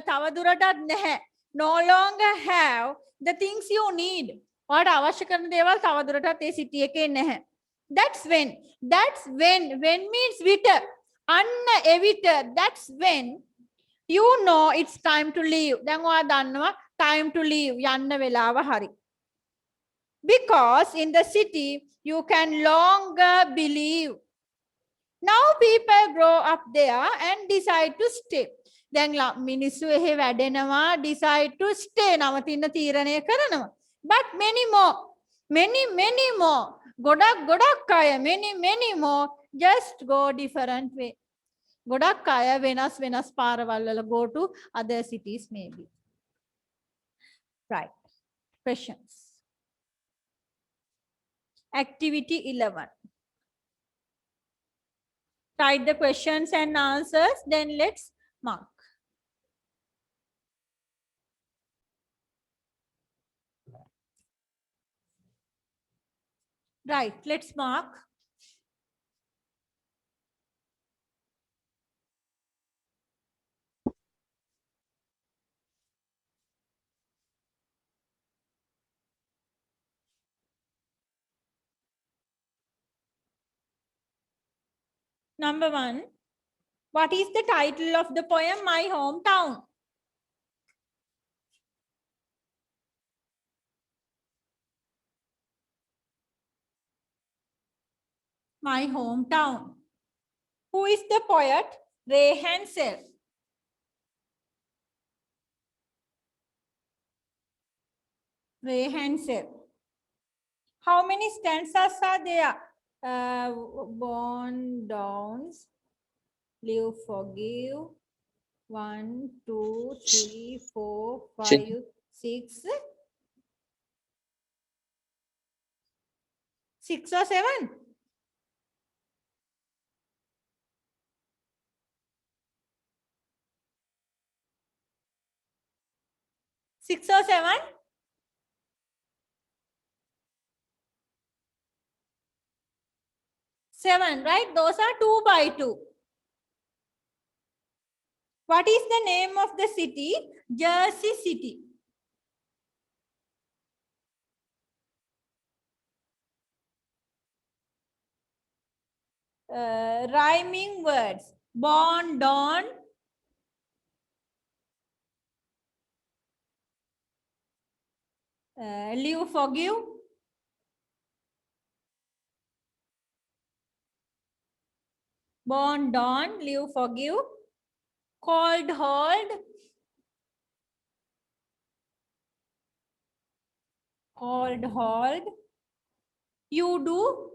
තවදුරටත් නැහැ. No longer have the things you need. ඔයාට අවශ්‍ය කරන දේවල් තවදුරටත් ඒ city එකේ නැහැ. That's when means විට. අන්න එවිට. That's when you know it's time to leave. දැන් ඔයා දන්නවා time to leave. යන්න වෙලාව හරි. Because in the city you can longer believe. Now people grow up there and decide to stay. දැන් මිනිස්සු එහෙ වැඩෙනවා decide to stay. නවතින්න තීරණය කරනවා. But many more ගොඩක් අය many more just go different way. ගොඩක් අය වෙනස් පාරවල් වල go to other cities maybe. Right. Questions. Activity 11. Write the questions and answers, then let's mark. Right, let's mark. Number 1. What is the title of the poem My Hometown? My Hometown. Who is the poet? Ray Hansel. Ray Hansel. How many stanzas are there? Born, dawns, live, forgive. 1, 2, 3, 4, 5, 6. 6 or 7? Six or 7? 7, right? Those are 2 by 2. What is the name of the city? Jersey City. Rhyming words. Born, dawn. Live, forgive. Born, dawn, live, forgive. Cold, hold. Cold, hold. You do.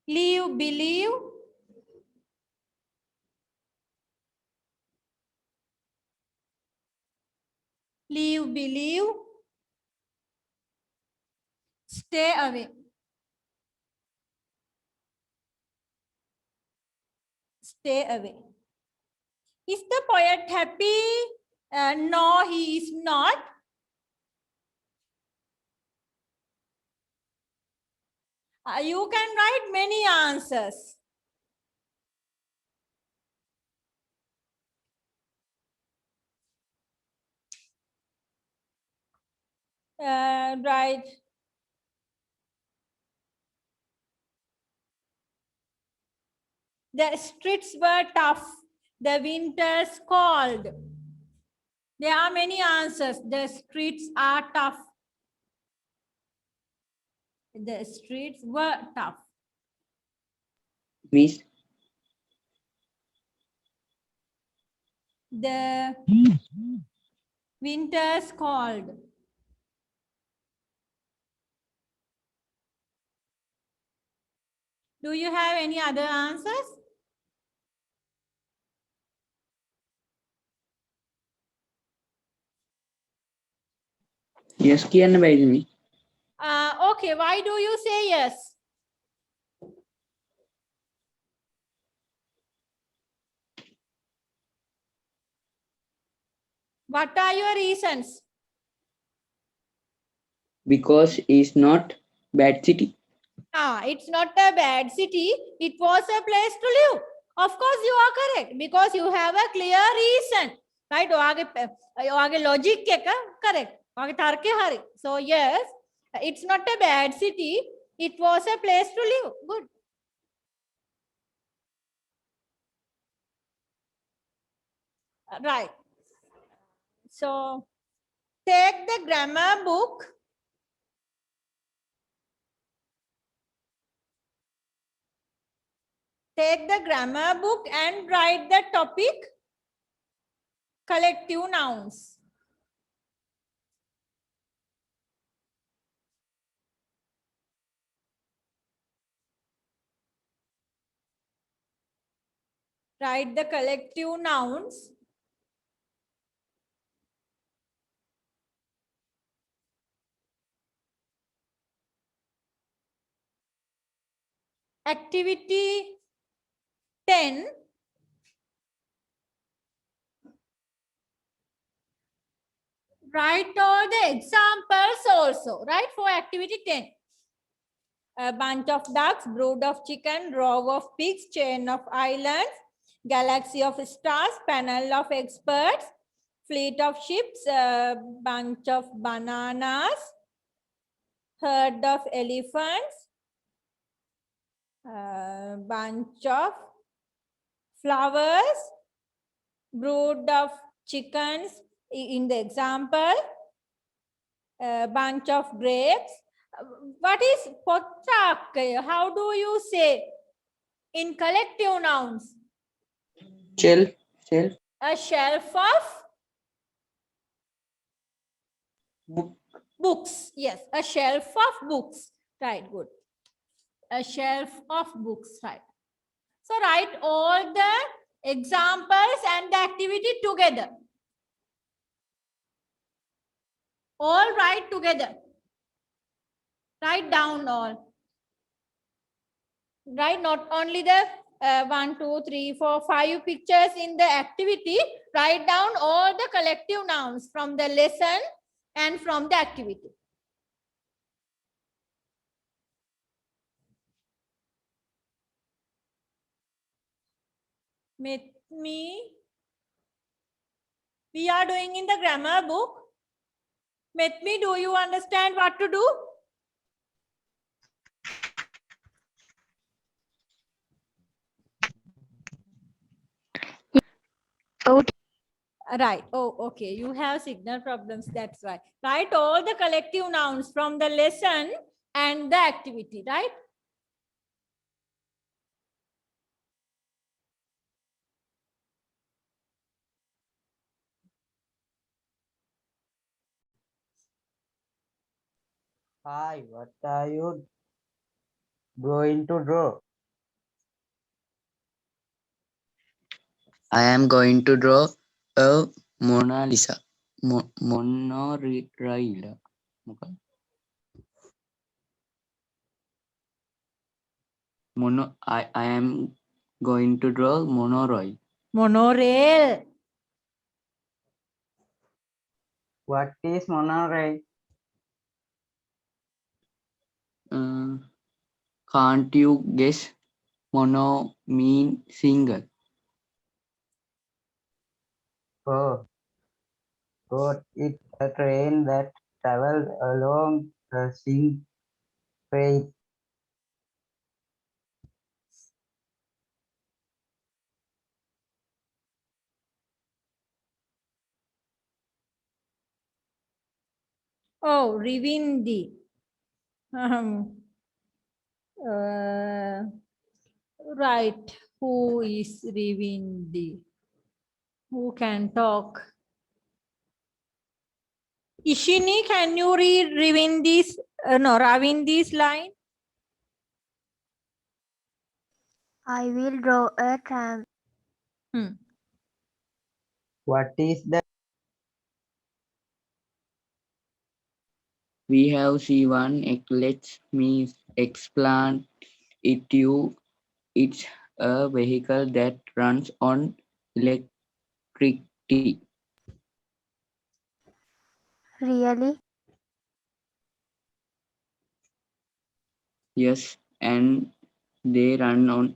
Leave, believe. Leave, believe. Stay away. Stay away. Is the poet happy? No, he is not. You can write many answers. Right. The streets were tough. The winters cold. There are many answers. The streets are tough. The streets were tough. Miss, The winters cold. Do you have any other answers? yes කියන්න බැයිද මේ? Okay, why do you say yes? What are your reasons? Because it's not bad city. It's not a bad city. It was a place to live. Of course, you are correct because you have a clear reason. Right? ඔයාගේ logic එක correct. ඔයාගේ තර්කය හරි. So yes, it's not a bad city. It was a place to live. Good. Right. So take the grammar book. Take the grammar book and write the topic collective nouns. Write the collective nouns. Activity 10. Write all the examples also, right? For activity 10. A bunch of ducks, brood of chicken, row of pigs, chain of islands, galaxy of stars, panel of experts, fleet of ships, a bunch of bananas, herd of elephants, a bunch of flowers, brood of chickens in the example, a bunch of grapes. What is potrak? How do you say in collective nouns? Shelf. A shelf of Book. books. Yes, a shelf of books. Right, good. A shelf of books, right. So write all the examples and the activity together. All write together. Write down all. Write not only the 1, 2, 3, 4, 5 pictures in the activity. write down all the collective nouns from the lesson and from the activity. With me, we are doing in the grammar book. With me, do you understand what to do? Oh, Right. Oh, okay. You have signal problems. That's why. Write all the collective nouns from the lesson and the activity, right? Hi, what are you going to draw? I am going to draw a Mona Lisa. Monorail. I am going to draw monorail. Monorail. What is monorail? Can't you guess? Mono mean single. Oh, God, it's a train that travels along a sing train. Oh, Rivindi. Right. Who is Rivindi? Who can talk? Ishini, can you read Rivindi's, Ravindi's line? I will draw a tram. What is that? We have C1. Let me explain it to you. It's a vehicle that runs on electricity. Really? Yes, and they run on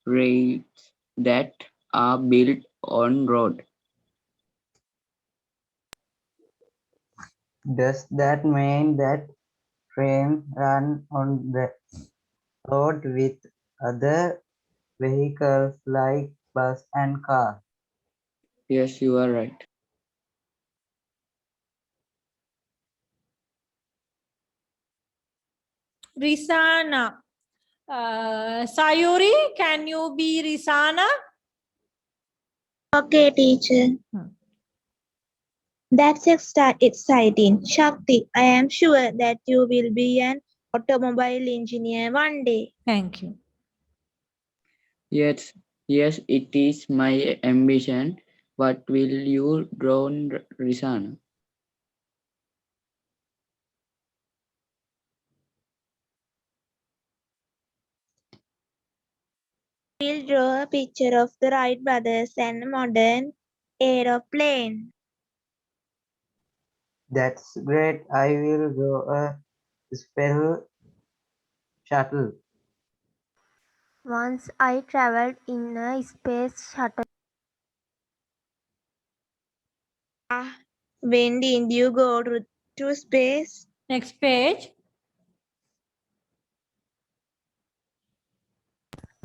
rails that are built on road. Does that mean that trains run on the road with other vehicles like bus and car? Yes, you are right. Risana. Sayuri, can you be Risana? Okay, teacher. That's exciting. Shakti, I am sure that you will be an automobile engineer one day. Thank you. Yes, it is my ambition. What will you draw, Risana? We'll draw a picture of the Wright brothers and a modern aeroplane. That's great. I will draw a space shuttle. Once I traveled in a space shuttle. When did you go to space? Next page.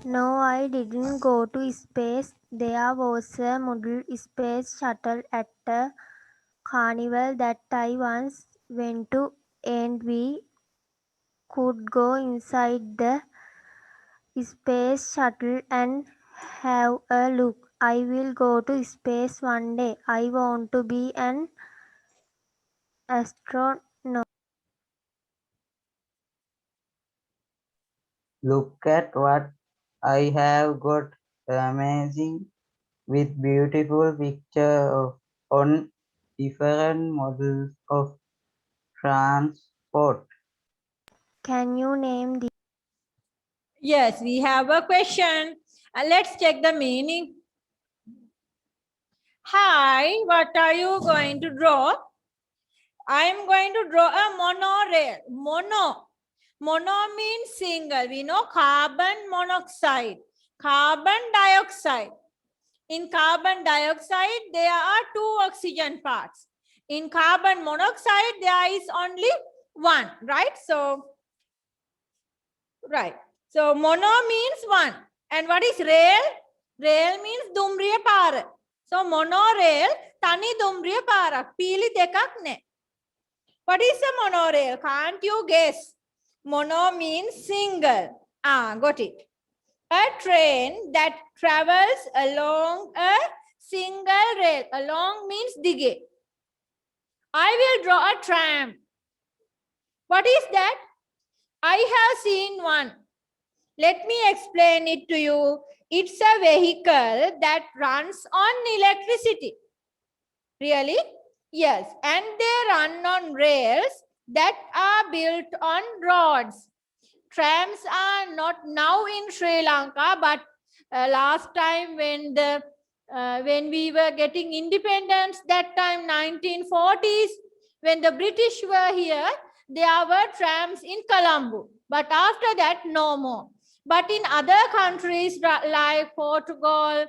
No, I didn't go to space. There was a model space shuttle at a carnival that I once went to, and we could go inside the space shuttle and have a look. I will go to space one day. I want to be an astronaut. Look at what I have got. Amazing with beautiful picture on different models of transport. Can you name the Yes, we have a question. Let's check the meaning. Hi, what are you going to draw? I'm going to draw a monorail. Mono means single. We know carbon monoxide, carbon dioxide. In carbon dioxide, there are 2 oxygen parts. In carbon monoxide, there is only 1, right? So mono means 1. And what is rail? Rail means dumbriya para. So monorail, tani dumbriya para. Pili dekak ne. What is a monorail? Can't you guess? Mono means single. Got it. A train that travels along a single rail. Along means dige. I will draw a tram. What is that? I have seen one. Let me explain it to you. It's a vehicle that runs on electricity. Really? Yes. And they run on rails that are built on roads. Trams are not now in Sri Lanka, but last time when we were getting independence, that time 1940s, when the British were here, there were trams in Colombo. But after that, no more. But in other countries like Portugal,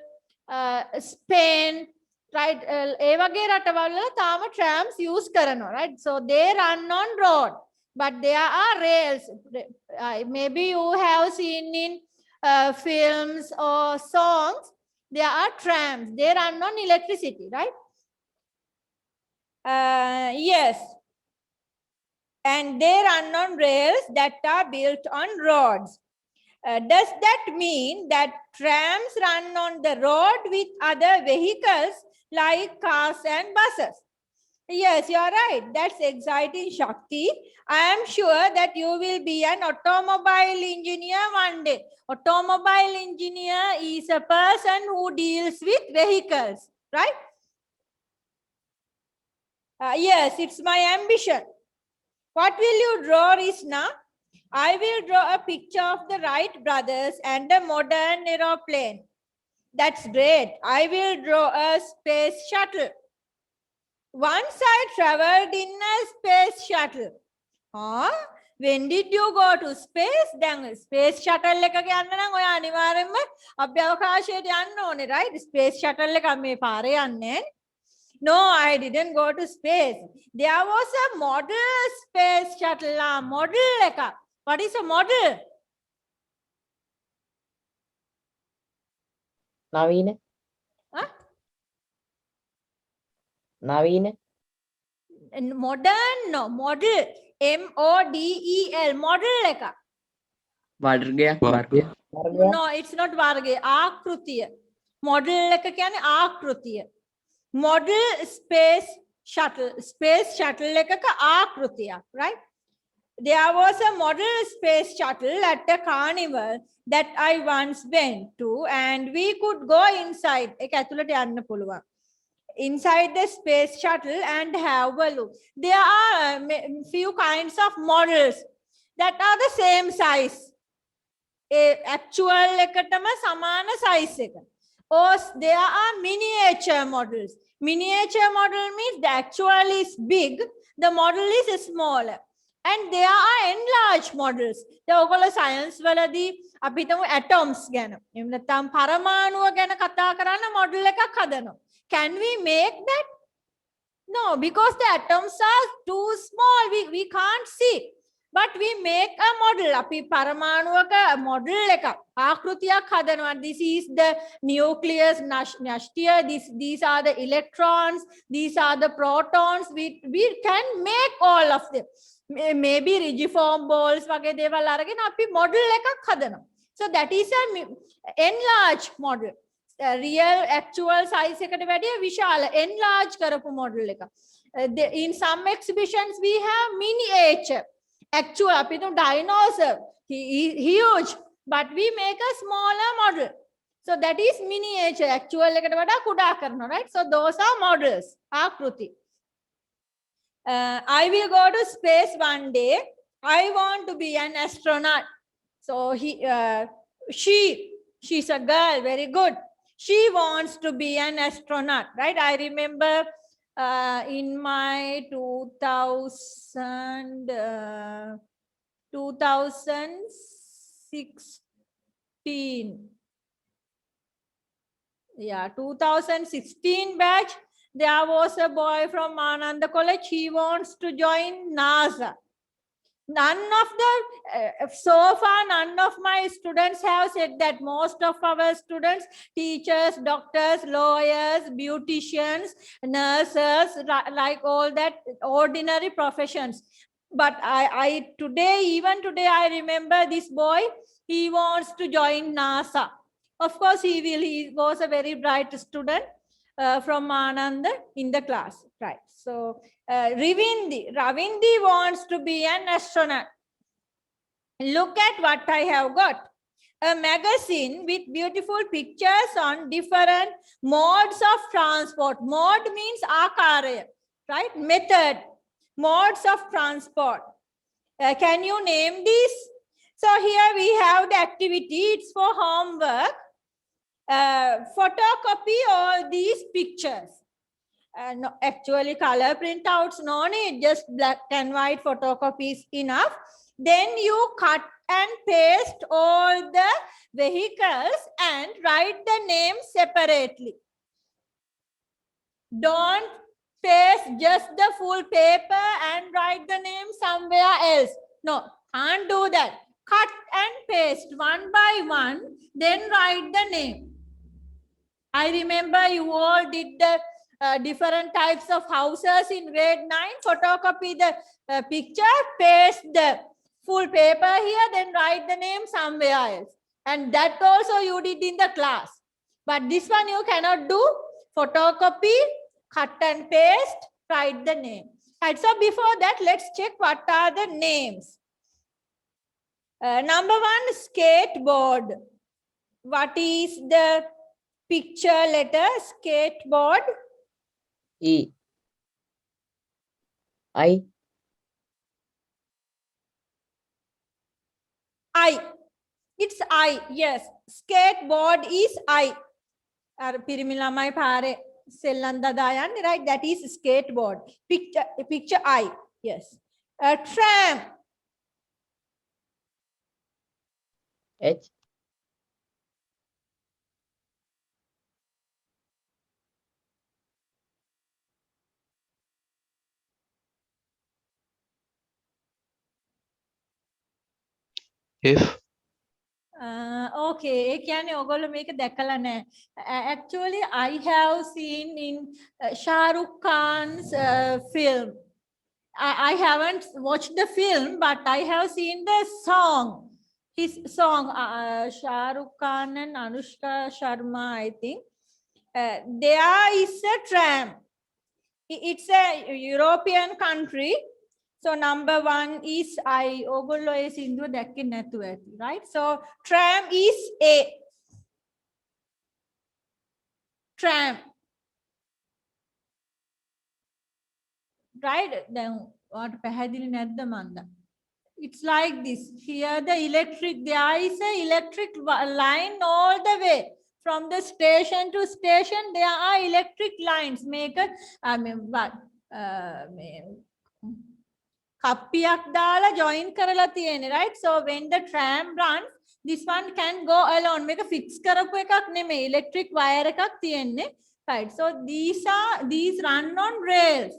Spain, right, ඒ වගේ රටවල තාම trams use කරනවා, right? So they run on road, but there are rails. Maybe you have seen in films or songs, there are trams. They run on electricity, right? Yes. And they run on rails that are built on roads. Does that mean that trams run on the road with other vehicles like cars and buses? Yes, you're right. That's exciting, Shakti. I am sure that you will be an automobile engineer one day. Automobile engineer is a person who deals with vehicles, right? Yes, it's my ambition. What will you draw, Rishna? I will draw a picture of the Wright brothers and a modern aeroplane. That's great. I will draw a space shuttle. Once I traveled in a space shuttle. When did you go to space? Then space shuttle එක යන්න නම් ඔය අනිවාර්යෙන්ම අභ්‍යවකාශයට යන්න ඕනේ, right? Space shuttle එක මේ පාරේ යන්නේ. No, I didn't go to space. There was a model space shuttle. Model එක. What is a model? Naveen. Huh? Naveen. Modern, no, model. MODEL, model එක. වර්ගයක්. No, it's not varge. ආකෘතිය. Model එක කියන්නේ ආකෘතිය. Model space shuttle. Space shuttle එකක ආකෘතියක්, right? There was a model space shuttle at a carnival that I once went to, and we could go inside. ඒක ඇතුළට යන්න පුළුවන්. Inside the space shuttle and have a look. There are few kinds of models that are the same size. Actual එකටම සමාන size එක. Or there are miniature models. Miniature model means the actual is big, the model is smaller. And there are enlarged models. The ඔයගොල්ලෝ science වලදී අපි හිතමු atoms ගැන. එහෙම නැත්නම් පරමාණුව ගැන කතා කරන model එකක් හදනවා. Can we make that? No, because the atoms are too small. We can't see. But we make a model. අපි පරමාණුවක model එකක් ආකෘතියක් හදනවා. This is the nucleus, nashtiya. These are the electrons. These are the protons. We can make all of them. Maybe rigiform balls වගේ දේවල් අරගෙන අපි model එකක් හදනවා. So that is an enlarged model. Real actual size එකට වැඩිය විශාල enlarge කරපු model එක. In some exhibitions we have miniature. Actual අපි හිතමු dinosaur. He is huge, but we make a smaller model. So that is miniature. Actual එකට වඩා කුඩා කරනවා, right? So those are models. ආකෘති. I will go to space one day. I want to be an astronaut. So she's a girl, very good. She wants to be an astronaut, right? I remember in my 2016, yeah, 2016 batch, there was a boy from Ananda College. He wants to join NASA. None of so far, none of my students have said that. Most of our students, teachers, doctors, lawyers, beauticians, nurses, like all that ordinary professions. But even today, I remember this boy, he wants to join NASA. Of course, he was a very bright student from Ananda in the class, right? So, Ravindi wants to be an astronaut. Look at what I have got. A magazine with beautiful pictures on different modes of transport. Mode means akaraya, right? Method, modes of transport. Can you name these? So here we have the activity. It's for homework. Photocopy all these pictures. No, actually color printouts no need, just black and white photocopy is enough. Then you cut and paste all the vehicles and write the names separately. Don't paste just the full paper and write the name somewhere else. No, can't do that. Cut and paste one by one, then write the name. I remember you all did the different types of houses in grade 9. Photocopy the picture, paste the full paper here, then write the name somewhere else. And that also you did in the class. But this one you cannot do. Photocopy, cut and paste, write the name. Right, so before that, let's check what are the names. Number 1, skateboard. What is the picture letter? Skateboard. E. I. It's I. Yes. Skateboard is I. Pirimilamai pare sellanda dayan, right? That is skateboard. Picture I. Yes. Tram. H. F. Okay, ඒ කියන්නේ ඔයගොල්ලෝ මේක දැකලා නැහැ. Actually, I have seen in Shah Rukh Khan's film. I haven't watched the film, but I have seen the song. His song, Shah Rukh Khan and Anushka Sharma, I think. There is a tram. It's a European country. So number 1 is I. Ogollo e sinduwa dakke nathu ඇති, right? So tram is A. Tram. Right? Then what පැහැදිලි නැද්ද මන්ද? It's like this. Here the electric, there is a electric line all the way. From the station to station, there are electric lines. Make a, I mean, what? කප්පියක් දාලා join කරලා තියෙන්නේ, right? So when the tram runs, this one can go alone. මේක fix කරපු එකක් නෙමෙයි, electric wire එකක් තියෙන්නේ, right? So these run on rails.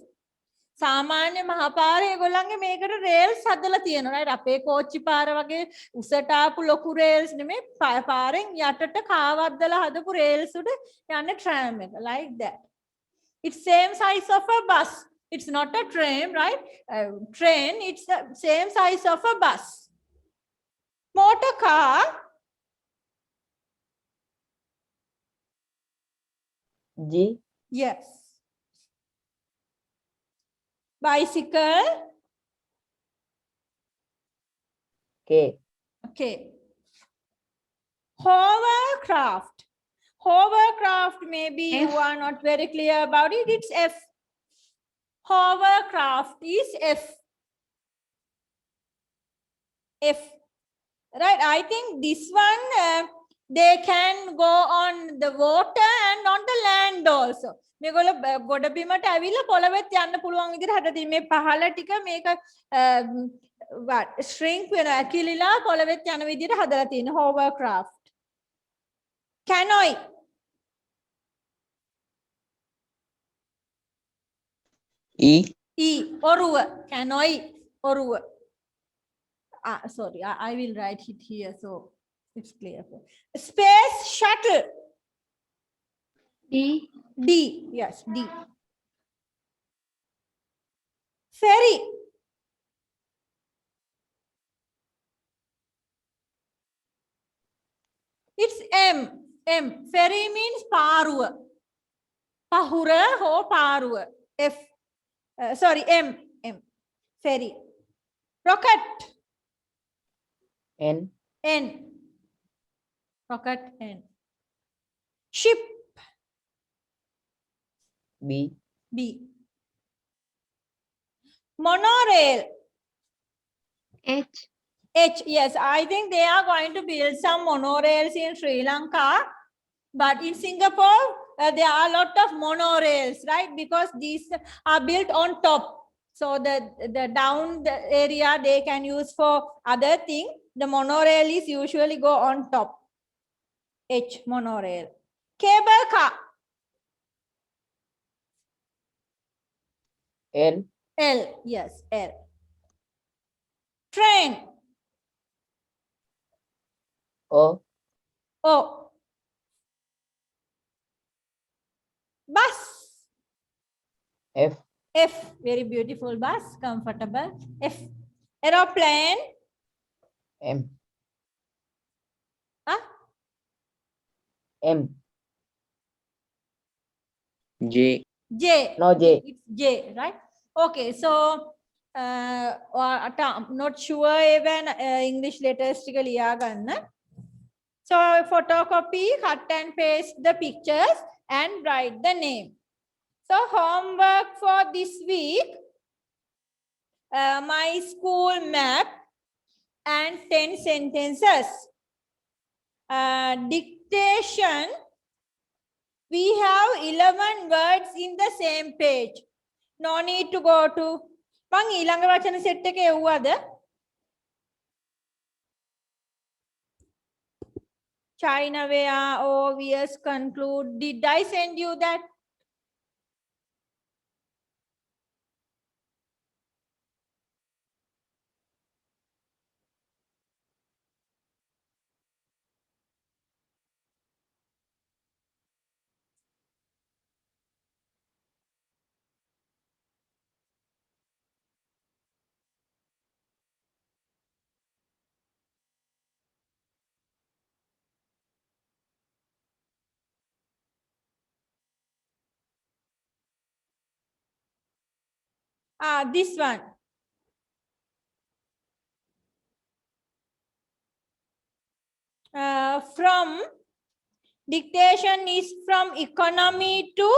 සාමාන්‍ය මහපාරේ ඒගොල්ලන්ගේ මේකට rails හදලා තියෙනවා, right? අපේ කෝච්චි පාර වගේ උසට ආපු ලොකු rails නෙමෙයි, පාරෙන් යටට කාවද්දලා හදපු rails උඩ යන්නේ tram එක, like that. It's same size of a bus. It's not a train, right? Train, it's the same size of a bus. Motor car. G. Yes. Bicycle. K. Okay. Hovercraft. Hovercraft, maybe you are not very clear about it. It's F. Hovercraft is F. F. Right, I think this one They can go on the water and on the land also. මේගොල්ලෝ ගොඩ බිමට ඇවිල්ලා පොළවෙත් යන්න පුළුවන් විදිහට හදලා තියෙනවා. මේ පහළ ටික මේක shrink වෙනවා. ඇකිලිලා පොළවෙත් යන විදිහට හදලා තියෙනවා. hovercraft. Canoe. ඔරුව. Canoe. ඔරුව. Sorry, I will write it here so it's clear. Space shuttle. D. Yes, D. Ferry. It's M. M. Ferry means පාරුව. පහුර හෝ පාරුව. F. Sorry, M. M. Ferry. Rocket. N. N. Rocket N. Ship. B. B. Monorail. H. H. Yes, I think they are going to build some monorails in Sri Lanka. But in Singapore, there are a lot of monorails, right? Because these are built on top. So the down the area they can use for other thing. The monorail is usually go on top. H. Monorail. Cable car. L. L. Yes, L. Train. O. O. Bus. F. F. Very beautiful bus, comfortable. F. Aeroplane. M. Huh? M. J. J. No, J. It's J, right? Okay, so not sure even English letters ටික ලියා ගන්න. So photocopy, cut and paste the pictures and write the name. So homework for this week, my school map and 10 sentences. Dictation, we have 11 words in the same page. No need to go to මං ඊළඟ වචන set එක එව්වද? China where obvious conclude. Did I send you that? This one. From dictation is from economy to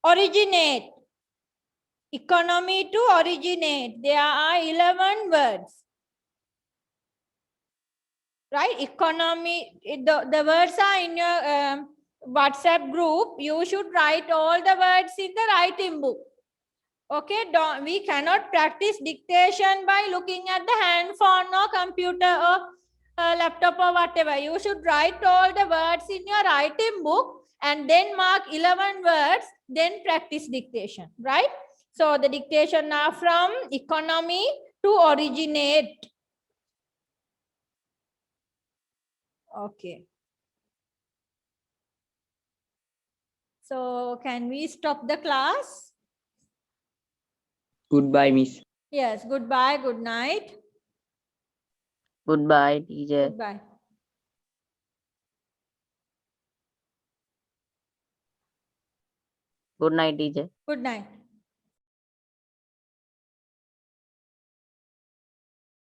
originate. Economy to originate. There are 11 words. Right? Economy, the words are in your WhatsApp group. You should write all the words in the writing book. Okay, we cannot practice dictation by looking at the handphone or computer or laptop or whatever. You should write all the words in your writing book and then mark 11 words, then practice dictation, right? So the dictation are from economy to originate. Okay. So can we stop the class? Goodbye, Miss. Yes, goodbye, good night. Goodbye, teacher. Goodbye. Good night, teacher. Good night.